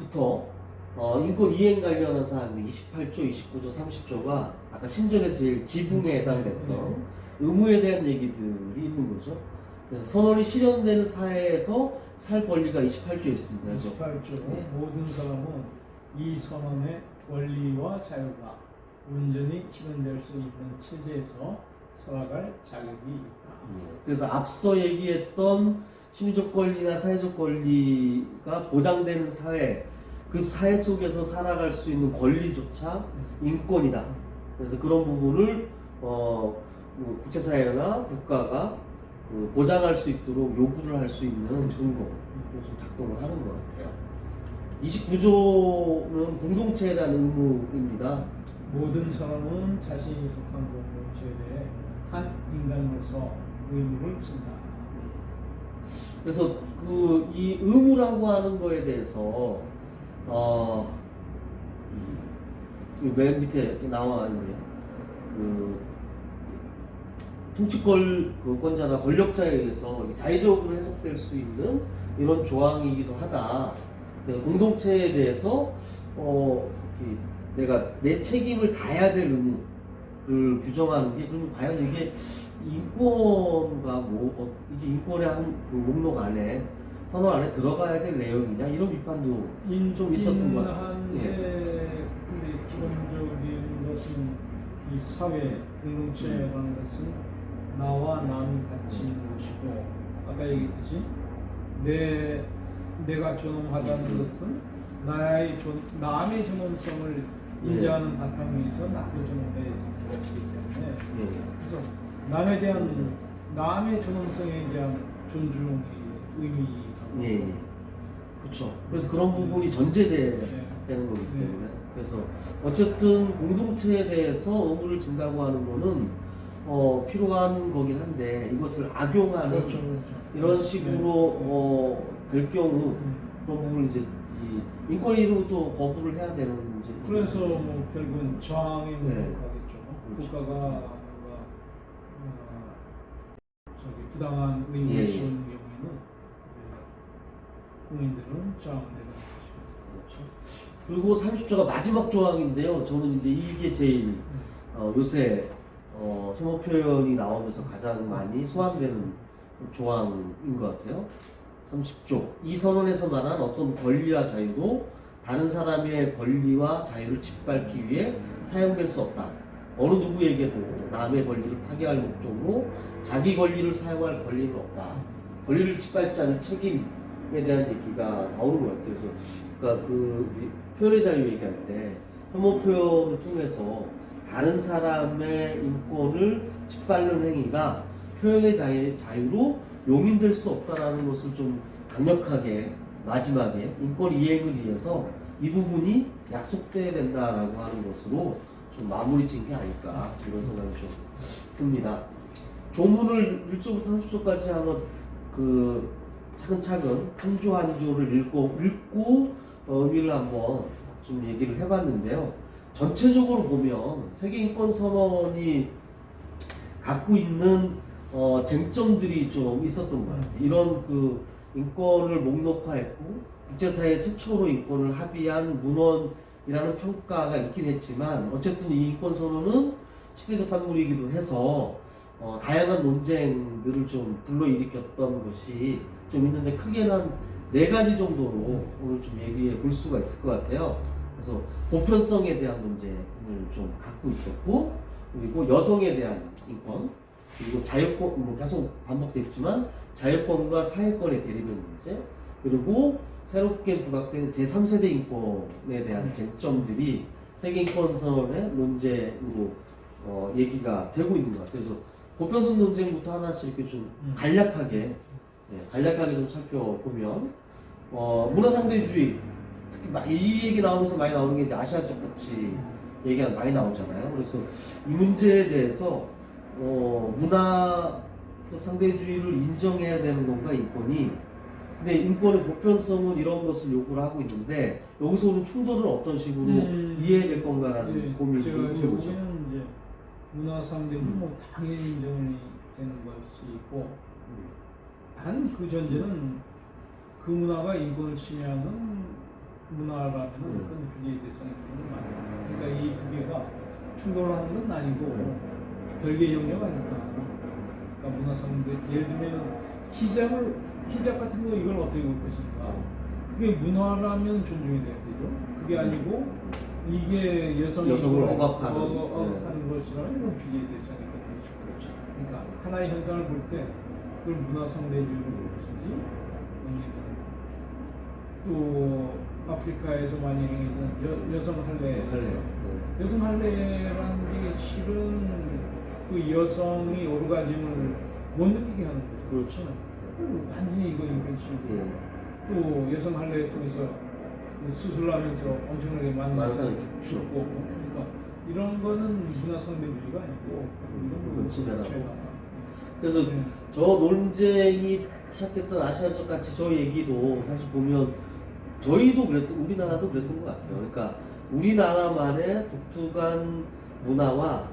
28조부터 인권 이행 관련한 사항 28조, 29조, 30조가 아까 신전에서 제일 지붕에 해당됐던 의무에 대한 얘기들이 있는 거죠. 그래서 선언이 실현되는 사회에서 살 권리가 28조에 있습니다. 28조 모든 사람은 이 선언의 권리와 자유가 온전히 실현될 수 있는 체제에서 살아갈 자격이 있다. 그래서 앞서 얘기했던 심리적 권리나 사회적 권리가 보장되는 사회, 그 사회 속에서 살아갈 수 있는 권리조차 인권이다. 그래서 그런 부분을 국제사회나 국가가 보장할 수 있도록 요구를 할 수 있는 근거로 좀 작동을 하는 것 같아요. 29조는 공동체에 대한 의무입니다. 모든 사람은 자신이 속한 공동체에 대해 한 인간으로서 의무를 진다. 그래서 이 의무라고 하는 거에 대해서 맨 밑에 이렇게 나와 있네요. 통치권자나 권력자에 의해서 자의적으로 해석될 수 있는 이런 조항이기도 하다. 그래서 공동체에 대해서 내가 내 책임을 다해야 될 의무, 규정하는 게 그러면 과연 이게 인권과 이게 인권의 그 목록 안에 선언 안에 들어가야 될 내용이냐 이런 비판도 좀 있었던 것 같아요. 한데 근데 기본적인 것은 이 사회 공동체라는 것은 나와 남이 같이 있는 것이고 아까 얘기했듯이 내가 존엄하다는 것은 남의 존엄성을 인정하는 바탕 위에서 나도 존엄해야 되는 것이기 때문에 그래서 남의 존엄성에 대한 존중이 의미가 그렇죠. 그래서 그런 부분이 전제되는 거기 때문에 그래서 어쨌든 공동체에 대해서 의무를 진다고 하는 거는 필요한 거긴 한데 이것을 악용하는 그렇죠. 이런 식으로 될 경우 그런 부분을 이제 이 인권의 이름으로 또 거부를 해야 되는 문제. 그래서 뭐 결국은 저항의 문제로 네. 가겠죠. 그렇죠. 국가가 뭔가 부당한 의무를 씌우는 경우에는 국민들은 저항되는 것이죠. 그리고 30조가 마지막 조항인데요. 저는 이제 이게 제일 요새 혐오 표현이 나오면서 가장 많이 소환되는 조항인 것 같아요. 30조. 이 선언에서 말한 어떤 권리와 자유도 다른 사람의 권리와 자유를 짓밟기 위해 사용될 수 없다. 어느 누구에게도 남의 권리를 파괴할 목적으로 자기 권리를 사용할 권리는 없다. 권리를 짓밟지 않을 책임에 대한 얘기가 나오는 것 같아요. 그래서 그러니까 그 표현의 자유 얘기할 때 혐오 표현을 통해서 다른 사람의 인권을 짓밟는 행위가 표현의 자유로 용인될 수 없다라는 것을 좀 강력하게 마지막에 인권 이행을 위해서 이 부분이 약속돼야 된다라고 하는 것으로 좀 마무리 짓는 게 아닐까 이런 생각이 좀 듭니다. 조문을 1조부터 30조까지 한번 그 차근차근 한 조 한 조를 읽고 의미를 한번 좀 얘기를 해봤는데요. 전체적으로 보면 세계인권선언이 갖고 있는 쟁점들이 좀 있었던 것 같아요. 이런 그 인권을 목록화했고 국제사회 최초로 인권을 합의한 문헌이라는 평가가 있긴 했지만 어쨌든 이 인권선언은 시대적 산물이기도 해서 다양한 논쟁들을 좀 불러일으켰던 것이 좀 있는데 크게는 한 4가지 정도로 오늘 좀 얘기해 볼 수가 있을 것 같아요. 그래서 보편성에 대한 문제를 좀 갖고 있었고 그리고 여성에 대한 인권 그리고 자유권 뭐 계속 반복됐지만 자유권과 사회권의 대립의 문제 그리고 새롭게 부각된 제3세대 인권에 대한 쟁점들이 세계인권선언의 논쟁으로 얘기가 되고 있는 것 같아요. 그래서 보편성 논쟁부터 하나씩 이렇게 좀 간략하게 좀 살펴보면 문화상대주의 특히 이 얘기 나오면서 많이 나오는 게 이제 아시아적 가치 얘기가 많이 나오잖아요. 그래서 이 문제에 대해서 문화적 상대주의를 인정해야 되는 건가 인권이 근데 인권의 보편성은 이런 것을 요구를 하고 있는데 여기서 오는 충돌은 어떤 식으로 이해해야 될 건가라는 고민이 제가 있는 거죠. 보기에는 이제 문화 상대는 뭐 당연히 인정이 되는 것이 있고 단 그 전제는 그 문화가 인권을 침해하는 문화라면 그건 규제의 대상이 되는 거 아니에요. 그러니까 이 두 개가 충돌하는 건 아니고 별개의 영역 아닐까. 그러니까 문화 상대 예를 들면 히잡 같은 거 이걸 어떻게 볼 것인가. 그게 문화라면 존중이 돼야 되죠. 그게 아니고 이게 여성을 억압하는 것이라면 이건 규제의 대상이 되죠. 그렇죠. 그러니까 하나의 현상을 볼 때 그걸 문화 상대주의로 볼 것인지 또 아프리카에서 많이 행해진 여성 할례. 여성 할례라는 게 실은 그 여성이 오르가즘을 못 느끼게 하는 거죠. 그렇죠. 완전히 이거 인권침해. 또 여성 할례 통해서 수술하면서 엄청나게 많은 사람이 죽고. 그러니까 이런 거는 문화 상대주의가 아니고 이런 거는 침해다. 그래서 저 논쟁이 시작됐던 아시아적 가치 저 얘기도 사실 보면 저희도 우리나라도 그랬던 것 같아요. 그러니까 우리나라만의 독특한 문화와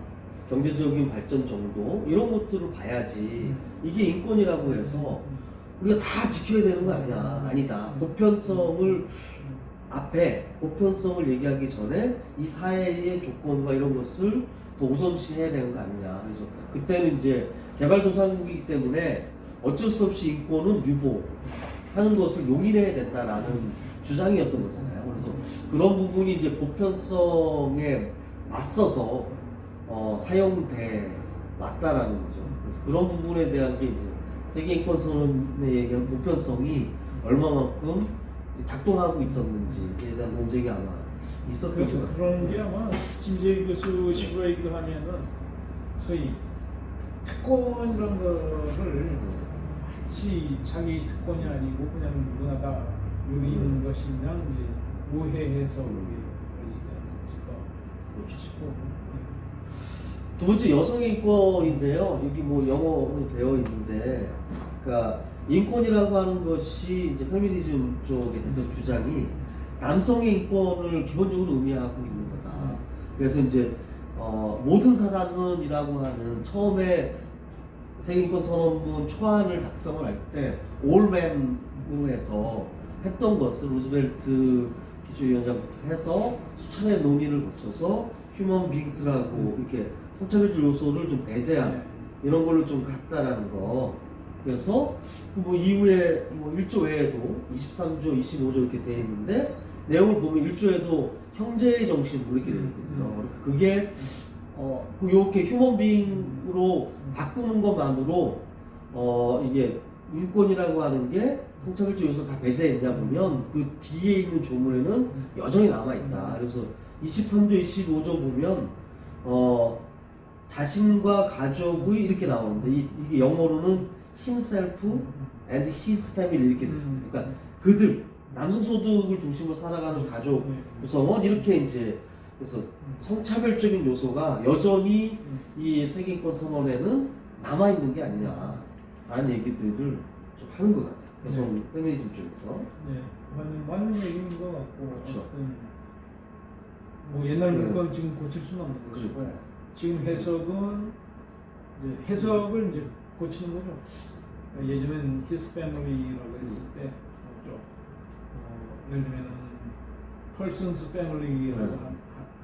경제적인 발전 정도 이런 것들을 봐야지 이게 인권이라고 해서 우리가 다 지켜야 되는 거 아니다. 보편성을 앞에 보편성을 얘기하기 전에 이 사회의 조건과 이런 것을 더 우선시해야 되는 거 아니냐. 그래서 그때는 이제 개발도상국이기 때문에 어쩔 수 없이 인권은 유보하는 것을 용인해야 된다라는 주장이었던 거잖아요. 그래서 그런 부분이 이제 보편성에 맞서서 사용돼 맞다라는 거죠. 그래서 그런 부분에 대한 게 이제 세계인권선언에 얘기하는 보편성이 얼마만큼 작동하고 있었는지에 대한 논쟁이 아마 있었던 것 그래서 같아요. 그런 게 아마 김재희 교수식으로 얘기하면은 소위 특권이라는 거를 마치 자기 특권이 아니고 그냥 누구나 다 여기 있는 것이 그냥 이제 오해해서 그게 걸리지 않았을까 그렇죠. 싶고. 두 번째 여성의 인권인데요. 여기 뭐 영어로 되어 있는데, 그러니까 인권이라고 하는 것이 이제 페미니즘 쪽의 대표 주장이 남성의 인권을 기본적으로 의미하고 있는 거다. 그래서 이제 모든 사람은이라고 하는 처음에 세계인권 선언문 초안을 작성을 할 때 올맨으로 해서 했던 것을 루즈벨트 기초위원장부터 해서 수차례 논의를 거쳐서 휴먼 빙스라고 이렇게 성차별적 요소를 좀 배제한 이런 걸로 좀 갔다라는 거. 그래서 그 뭐 이후에 뭐 1조 외에도 23조, 25조 이렇게 돼 있는데 내용을 보면 1조에도 형제의 정신으로 이렇게 되어 있거든요. 그러니까 그게 이렇게 휴먼 빙으로 바꾸는 것만으로 이게 인권이라고 하는 게 성차별적 요소 다 배제했냐 보면 그 뒤에 있는 조문에는 여전히 남아있다. 그래서 23조, 25조 보면 자신과 가족의 이렇게 나오는데 이게 영어로는 himself and his family 이렇게 돼요. 그러니까 그들 남성 소득을 중심으로 살아가는 가족 구성원 이렇게 이제 그래서 성차별적인 요소가 여전히 이 세계인권 선언에는 남아 있는 게 아니냐라는 얘기들을 좀 하는 것 같아요. 여성 페미니즘 쪽에서. 네, 맞는 얘기인 것 같고. 그렇죠. 어쨌든 뭐 옛날 물건 지금 고칠 수는 없는 것이고 그러니까요. 지금 해석은 이제 해석을 이제 고치는 거죠. 예전엔 his family라고 했을 때 뭐죠? 예를 들면 person's family라고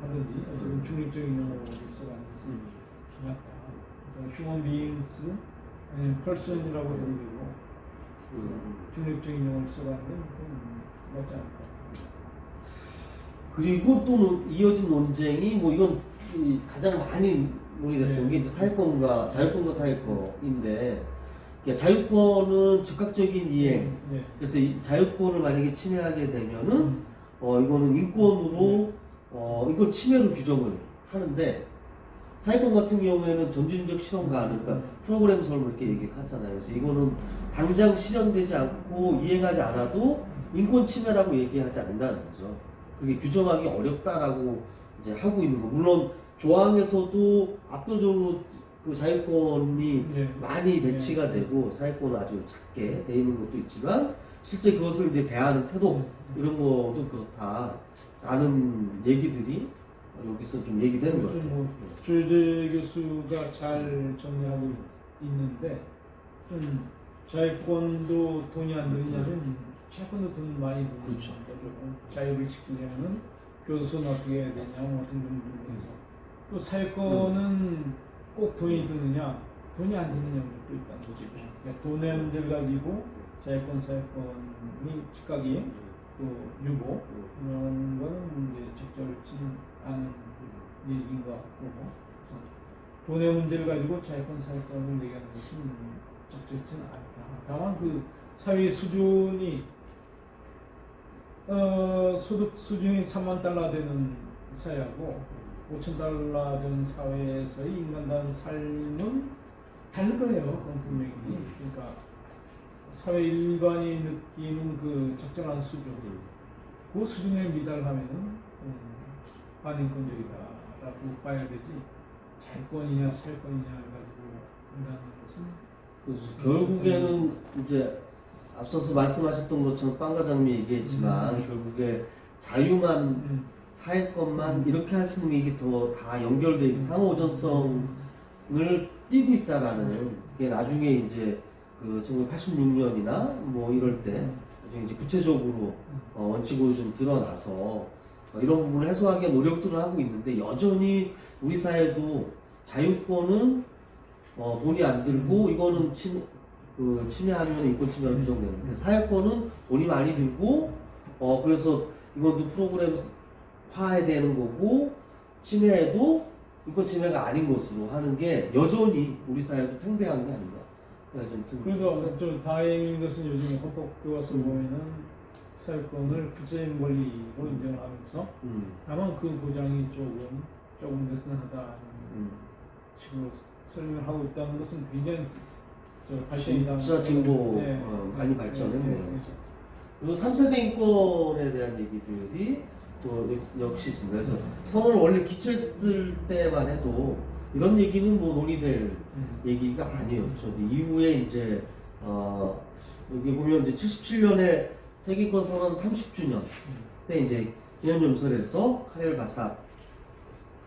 하든지 어쨌든 중립적인 용어를 써가는 것이 맞다. 그래서 human beings 아니면 person이라고 해도 되고 중립적인 용어를 써가는 건 맞지 않을까. 그리고 또 이어진 논쟁이 뭐 이건 가장 많이 논의됐던 게 이제 사회권과 자유권과 사회권인데 그러니까 자유권은 즉각적인 이행. 그래서 이 자유권을 만약에 침해하게 되면은 이거는 인권으로 이건 침해로 규정을 하는데 사회권 같은 경우에는 점진적 실현과 그러니까 프로그램 설문 이렇게 얘기하잖아요. 그래서 이거는 당장 실현되지 않고 이행하지 않아도 인권 침해라고 얘기하지 않는다는 거죠. 그게 규정하기 어렵다라고 이제 하고 있는 거. 물론 조항에서도 압도적으로 그 자유권이 많이 배치가 되고 사회권은 아주 작게 돼 있는 것도 있지만 실제 그것을 이제 대하는 태도 이런 것도 그렇다라는 얘기들이 여기서 좀 얘기되는 것 같아요. 뭐 조혜대 교수가 잘 정리하고 있는데 좀 자유권도 돈이 안 드냐면 자유권도 돈 많이 드는 그렇죠. 거죠. 자유를 지키려면 교수는 어떻게 해야 되냐 뭐 등등 부분에서 또 사회권은 꼭 돈이 드느냐 돈이 안 드느냐 또 있다는 거죠. 그러니까 돈의 문제를 가지고 자유권 사회권이 즉각이 또 유보 이런 거는 이제 적절치 않은 얘기인 것 같고 그래서 돈의 문제를 가지고 자유권 사회권을 얘기하는 것은 적절치는 않다. 다만 그 사회 수준이 소득 수준이 3만 달러 되는 사회하고 5천 달러 되는 사회에서의 인간다운 삶은 다를 거예요. 그건 분명히. 그러니까 사회 일반이 느끼는 그 적절한 수준, 그 수준에 미달하면은 반인권적이다라고 봐야 되지. 자유권이냐 사회권이냐 가지고 인간하는 것은. 그래서 결국에는 이제 앞서서 말씀하셨던 것처럼 빵 과장님이 얘기했지만 결국에 자유만 사회권만 이렇게 할 수 있는 게 이게 더 다 연결돼 있고 상호전성을 띠고 있다라는 게 나중에 이제 그 1986년이나 뭐 이럴 때 나중에 이제 구체적으로 원칙으로 좀 드러나서 이런 부분을 해소하기 위한 노력들을 하고 있는데 여전히 우리 사회도 자유권은 돈이 안 들고 이거는 침해하면 인권 침해로 규정되는데 사회권은 돈이 많이 들고 그래서 이것도 프로그램화해야 되는 거고 침해해도 인권 침해가 아닌 것으로 하는 게 여전히 우리 사회도 팽배한 게 아닌가. 그래도 좀 다행인 것은 요즘 헌법교과서 보면은 사회권을 구체적인 권리로 인정을 하면서 다만 그 보장이 조금 느슨하다 식으로 설명을 하고 있다는 것은 굉장히 발전이다. 진짜 진보 많이 발전했네요. 그리고 3세대 인권에 대한 얘기들이 또 역시 있습니다. 그래서 선을 원래 기초했을 때만 해도 이런 얘기는 뭐 논의될 얘기가 아니었죠. 이후에 이제 여기 보면 이제 77년에 세계인권 선언 30주년 때 이제 기념연설에서 카렐 바삭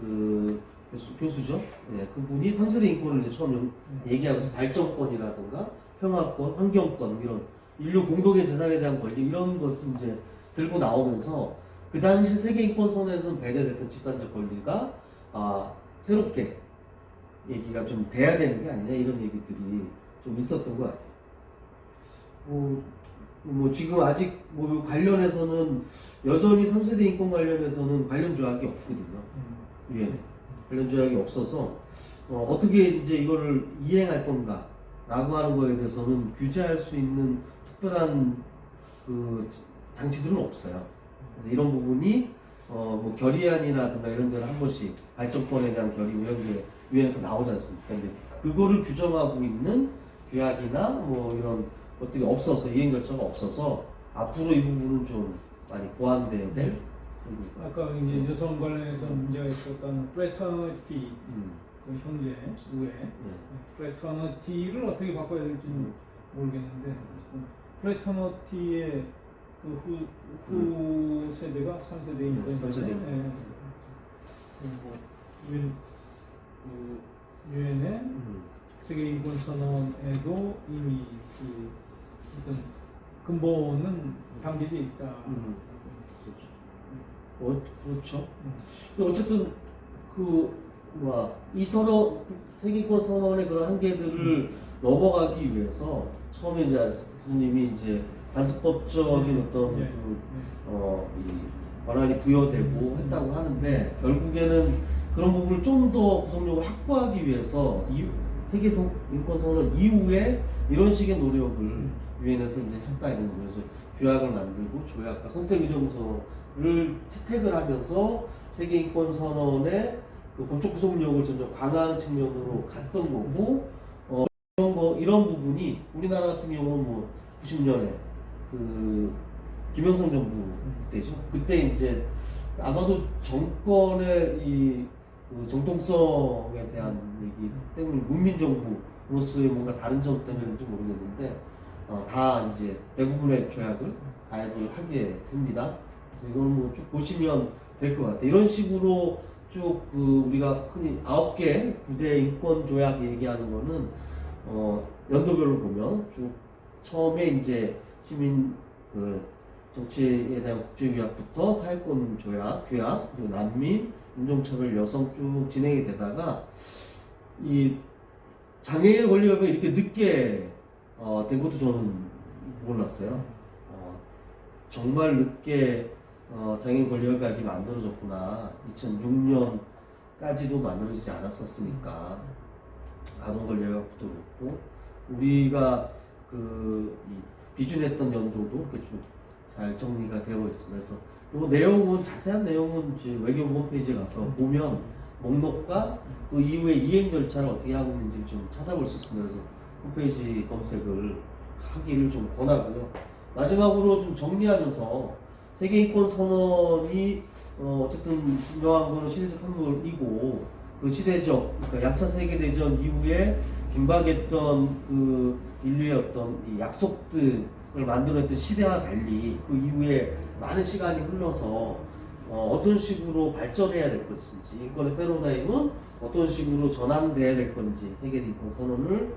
그 교수죠. 네, 그분이 3세대 인권을 이제 처음 얘기하면서 발전권이라든가 평화권, 환경권 이런 인류 공동의 재산에 대한 권리 이런 것을 이제 들고 나오면서 그 당시 세계인권 선언에서는 배제됐던 집단적 권리가 새롭게 얘기가 좀 돼야 되는 게 아니냐 이런 얘기들이 좀 있었던 것 같아요. 뭐 지금 아직 뭐 관련해서는 여전히 3세대 인권 관련해서는 관련 조약이 없거든요. 예. 관련 조약이 없어서 어떻게 이제 이거를 이행할 건가라고 하는 거에 대해서는 규제할 수 있는 특별한 그 장치들은 없어요. 그래서 이런 부분이 뭐 결의안이라든가 이런 데는 한 번씩 발전권에 대한 결의 이런 게 유엔에서 나오지 않습니까? 근데 그거를 규정하고 있는 규약이나 뭐 이런 것들이 없어서 이행 절차가 없어서 앞으로 이 부분은 좀 많이 보완돼야 될. 아까 이제 여성 관련해서 문제가 있었던 프레터니티 그 형제 우애 프레터니티를 어떻게 바꿔야 될지는 모르겠는데 프레터니티의 그 후 세대가 3세대인 거예요. 3세대. 그리고 유엔의 세계 인권 선언에도 이미 그 어떤 근본은 담겨져 있다. 그렇죠. 어쨌든 이 선언 세계인권 선언의 그런 한계들을 넘어가기 위해서 처음에 이제 교수님이 이제 단습법적인 어떤 이 권한이 부여되고 했다고 하는데 결국에는 그런 부분을 좀 더 구성력을 확보하기 위해서 세계인권 선언 이후에 이런 식의 노력을 유엔에서 이제 했다 이런 거예요. 그래서 규약을 만들고 조약과 선택의정서를 채택을 하면서 세계인권 선언의 그 법적 구속력을 점점 강화하는 측면으로 갔던 거고 이런 부분이 우리나라 같은 경우는 뭐 90년에 그 김영삼 정부 때죠. 그때 이제 아마도 정권의 그 정통성에 대한 얘기 때문에 문민정부로서의 뭔가 다른 점 때문인지 모르겠는데 다 이제 대부분의 조약을 가입을 하게 됩니다. 그래서 이거는 뭐 쭉 보시면 될 것 같아요. 이런 식으로 쭉 우리가 흔히 9개 9대 인권 조약 얘기하는 거는 연도별로 보면 쭉 처음에 이제 시민 정치에 대한 국제규약부터 사회권 조약, 규약, 그리고 난민, 인종차별, 여성 쭉 진행이 되다가 이 장애인 권리협약이 이렇게 늦게 된 것도 저는 몰랐어요. 정말 늦게 장애인 권리협약이 만들어졌구나. 2006년까지도 만들어지지 않았었으니까 아동권리협약부터 그렇고 우리가 비준했던 연도도 이렇게 쭉 잘 정리가 되어 있습니다. 그래서 이 내용은 자세한 내용은 이제 외교부 홈페이지에 가서 보면 목록과 그 이후에 이행 절차를 어떻게 하고 있는지 좀 찾아볼 수 있습니다. 그래서 홈페이지 검색을 하기를 좀 권하고요. 마지막으로 좀 정리하면서 세계인권 선언이 어쨌든 중요한 거는 시대적 산물이고 그 시대적 그러니까 양차 세계대전 이후에 긴박했던 그 인류의 어떤 이 약속들을 만들어냈던 시대와 달리 그 이후에 많은 시간이 흘러서 어떤 식으로 발전해야 될 것인지 인권의 패러다임은 어떤 식으로 전환돼야 될 건지 세계인권 선언을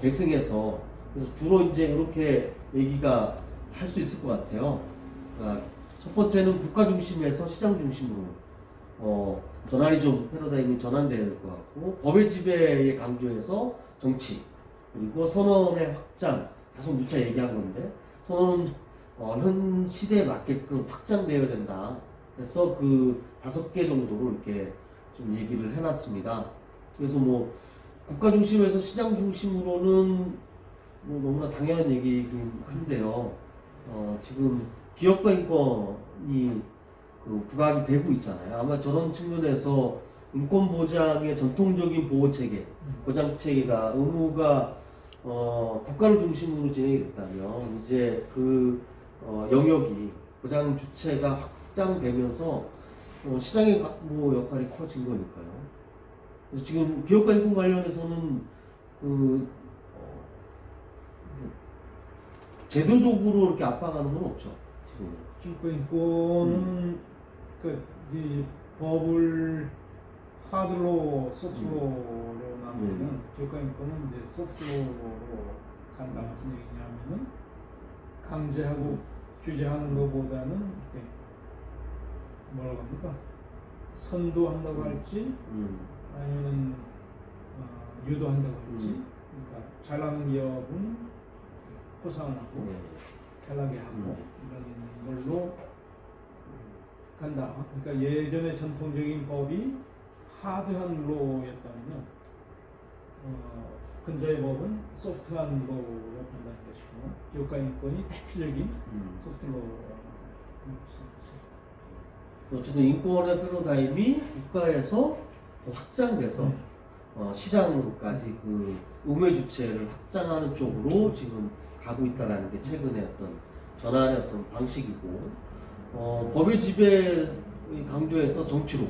계승해서 그래서 주로 이제 이렇게 얘기가 할 수 있을 것 같아요. 그러니까 첫 번째는 국가 중심에서 시장 중심으로 전환이 좀 패러다임이 전환돼야 될 것 같고, 법의 지배에 강조해서 정치, 그리고 선언의 확장, 계속 누차 얘기한 건데 선언은 현 시대에 맞게끔 확장되어야 된다. 그래서 그 5개 정도로 이렇게 좀 얘기를 해놨습니다. 그래서 뭐 국가 중심에서 시장 중심으로는 뭐 너무나 당연한 얘기이긴 한데요. 지금 기업가 인권이 그 부각이 되고 있잖아요. 아마 저런 측면에서 인권 보장의 전통적인 보호 체계, 보장 체계가 의무가 국가를 중심으로 진행이 됐다면 이제 그 영역이 보장 주체가 확장되면서 시장의 뭐 역할이 커진 거니까요. 그래서 지금 기업가 인권 관련해서는 그 제도적으로 이렇게 압박하는 건 없죠. 지금. 기업가 인권은 이 법을 하드로 소프트로 나누면 기업가 인권은 이제 소프트로 간다. 무슨 얘기냐면은 강제하고 규제하는 것보다는 이렇게 뭐라고 합니까? 선도한다고 할지 아니면 유도한다고 할지, 그러니까 잘나는 기업은 포상하고 잘나게 하고 이런 걸로 간다. 그러니까 예전에 전통적인 법이 하드한 로였다면 근자의 법은 소프트한 로로 간다는 것이고, 기업가 인권이 대표적인 소프트 로라고 할수 있어요. 어쨌든 인권의 패러다임이 국가에서 더 확장돼서 시장으로까지 그 의무의 주체를 확장하는 쪽으로 지금 가고 있다는 게 최근의 어떤 전환의 어떤 방식이고, 법의 지배의 강조에서 정치로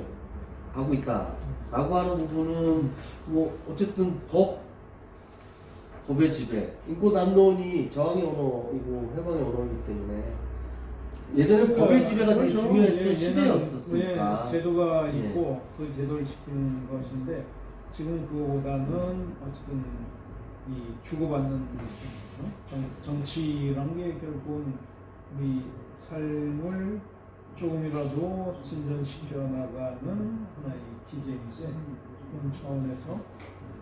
가고 있다라고 하는 부분은 뭐 어쨌든 법의 지배, 인권 담론이 저항의 언어이고 해방의 언어이기 때문에 예전에 법의 지배가 되게 그렇죠. 중요했던 시대였었으니까. 제도가 있고 그 제도를 지키는 것인데, 지금 그보다는 어쨌든 이 주고받는 정치라는 게 결국은 우리 삶을 조금이라도 진전시켜 나가는 하나의 기제인데, 그런 차원에서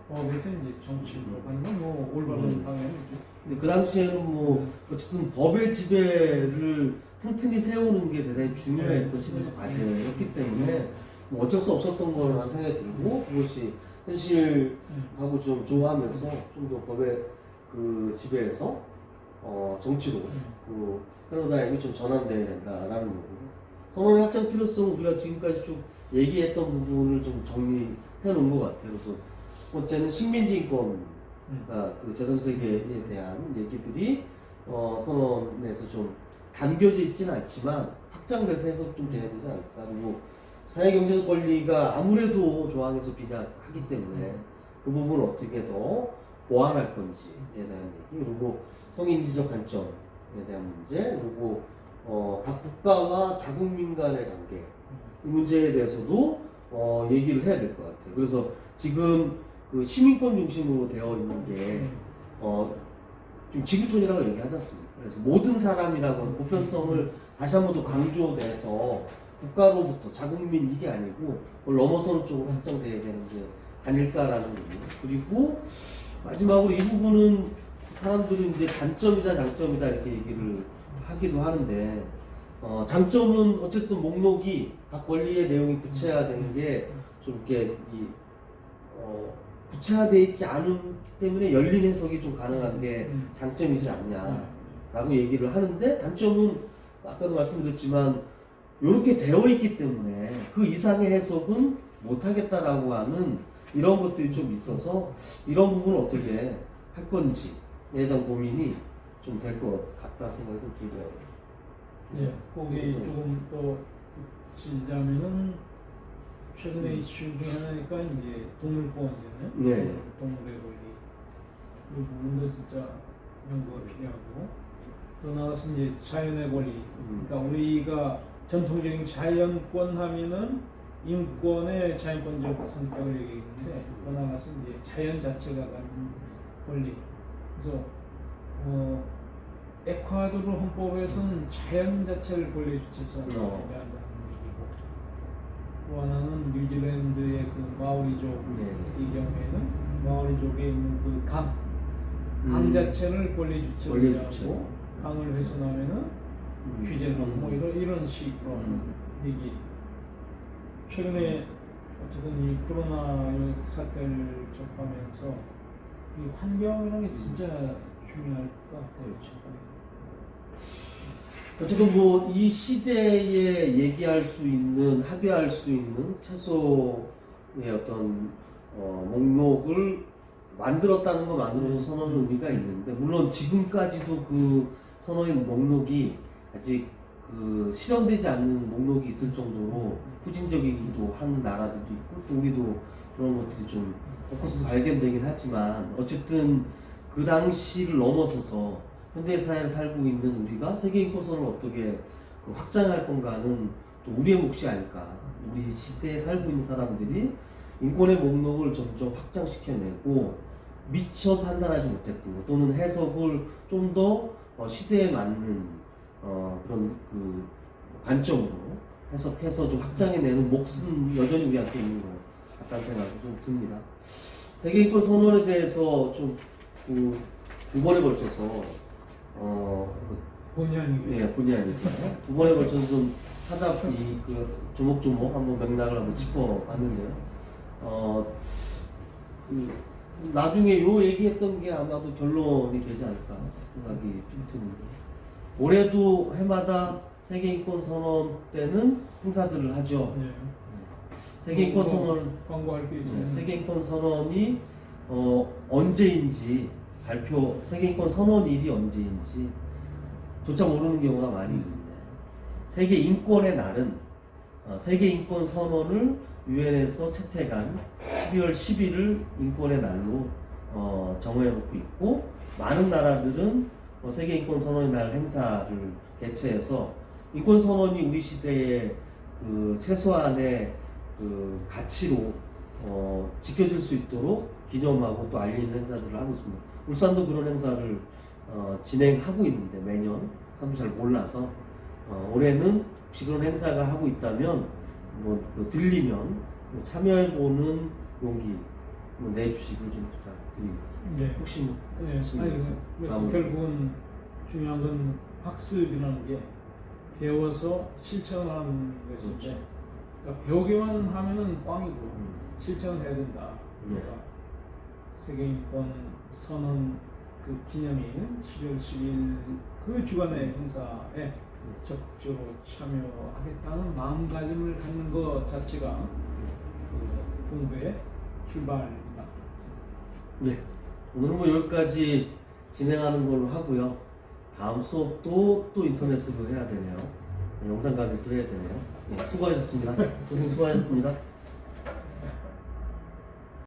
법에서 이제 정치로 가는 건 뭐 올바른 방향이죠. 근데 그 당시에는 뭐 어쨌든 법의 지배를 튼튼히 세우는 게 대단히 중요했던 시대적 과제였기 때문에 뭐 어쩔 수 없었던 거라는 생각이 들고, 그것이 현실하고 좀 조화하면서 좀 더 법의 그 지배에서 정치로 그 패러다임이 좀 전환돼야 된다라는 거고, 선언의 확장 필요성 우리가 지금까지 쭉 얘기했던 부분을 좀 정리해 놓은 것 같아요. 그래서 첫 번째는 식민지 인권, 그 제3세계에 대한 얘기들이 선언에서 좀 담겨져 있지는 않지만 확장돼서 해석 좀 돼야 되지 않을까. 그리고 사회경제적 권리가 아무래도 조항에서 빈약하기 때문에 그 부분을 어떻게 더 보완할 건지에 대한 얘기, 그리고 성인지적 관점에 대한 문제, 그리고 각 국가와 자국민 간의 관계, 이 문제에 대해서도 얘기를 해야 될 것 같아요. 그래서 지금 그 시민권 중심으로 되어 있는 게 좀 지구촌이라고 얘기하지 않습니까? 그래서 모든 사람이라고 보편성을 다시 한 번 더 강조돼서 국가로부터 자국민 이게 아니고 그걸 넘어서는 쪽으로 확장돼야 되는 게 아닐까라는 부분. 그리고 마지막으로 이 부분은 사람들은 이제 단점이자 장점이다 이렇게 얘기를 하기도 하는데, 장점은 어쨌든 목록이 각 권리의 내용이 구체화되는 게 좀 이렇게 구체화되어 있지 않기 때문에 열린 해석이 좀 가능한 게 장점이지 않냐라고 얘기를 하는데, 단점은 아까도 말씀드렸지만 이렇게 되어 있기 때문에 그 이상의 해석은 못하겠다라고 하는 이런 것들이 좀 있어서 이런 부분을 어떻게 할 건지에 대한 고민이 좀 될 것 같다 생각이 좀 들더라고요. 네, 거기 조금 더 지자면은 최근에 이슈 중에 하나니까 이제 동물보호잖아요. 네. 동물의 권리. 이 부분도 진짜 연구가 필요하고, 또 나아가서 이제 자연의 권리. 그러니까 우리가 전통적인 자연권 하면은 인권의 자연권적 성격을 얘기했는데, 또 나아가서 이제 자연 자체가 갖는 권리. 그래서 에콰도르 헌법에서는 자연 자체를 권리 주체성을 얘기한다는 얘기고, 또 하나는 뉴질랜드의 그 마오리족의 경우에는 마오리족에 있는 그 강 자체를 권리 주체로 하고, 강을 훼손하면은 규제를 하고 뭐 이런 식으로 얘기. 최근에 어쨌든 이 코로나 사태를 접하면서 이 환경이라는 게 진짜 중요할 것 같아요. 어쨌든 뭐 이 시대에 얘기할 수 있는, 합의할 수 있는 최소의 어떤 목록을 만들었다는 것만으로도 선언의 의미가 있는데, 물론 지금까지도 그 선언의 목록이 아직 그 실현되지 않는 목록이 있을 정도로 후진적이기도 한 나라들도 있고, 또 우리도 그런 것들이 좀 포커스에서 발견되긴 하지만, 어쨌든 그 당시를 넘어서서 현대사회를 살고 있는 우리가 세계인권선을 어떻게 그 확장할 건가는 또 우리의 몫이 아닐까. 우리 시대에 살고 있는 사람들이 인권의 목록을 점점 확장시켜내고 미처 판단하지 못했던 것, 또는 해석을 좀 더 시대에 맞는 그런 그 관점으로 해석해서 좀 확장해내는 몫은 여전히 우리한테 있는 것 같다는 생각이 좀 듭니다. 세계인권 선언에 대해서 좀 두 번에 걸쳐서 본의 아니게 두 번에 걸쳐서 좀 그 조목조목 한번 맥락을 한번 짚어봤는데요. 나중에 요 얘기했던 게 아마도 결론이 되지 않을까 생각이 좀 드는데, 올해도 해마다 세계인권 선언 때는 행사들을 하죠. 네. 세계인권 선언, 광고할 게 있어요. 세계인권 선언이 언제인지 세계인권 선언일이 언제인지 조차 모르는 경우가 많이 있는데, 세계인권의 날은 세계인권 선언을 유엔에서 채택한 12월 10일을 인권의 날로 정해놓고 있고, 많은 나라들은 세계인권 선언의 날 행사를 개최해서 인권 선언이 우리 시대의 그 최소한의 그 가치로 지켜질 수 있도록 기념하고 또 알리는 행사들을 하고 있습니다. 울산도 그런 행사를 진행하고 있는데, 매년 사람들이 잘 몰라서 올해는 혹시 그런 행사가 하고 있다면 들리면 참여해보는 용기 내주시길 좀 부탁드리겠습니다. 네. 혹시 그래서 결국은 중요한 건 학습이라는 게 배워서 실천하는 것인데, 그렇죠. 그러니까 배우기만 하면은 꽝이고 실천을 해야 된다. 그러니까 세계인권 선언 그 기념일 12월 10일 그 주간의 행사에 적극적으로 참여하겠다는 마음가짐을 갖는 것 자체가 그 공부의 출발이다. 네, 오늘은 뭐 여기까지 진행하는 걸로 하고요. 다음 수업도 또 인터넷으로 해야 되네요. 영상 강의도 해야 되네요. 네, 수고하셨습니다. 선생님 수고하셨습니다.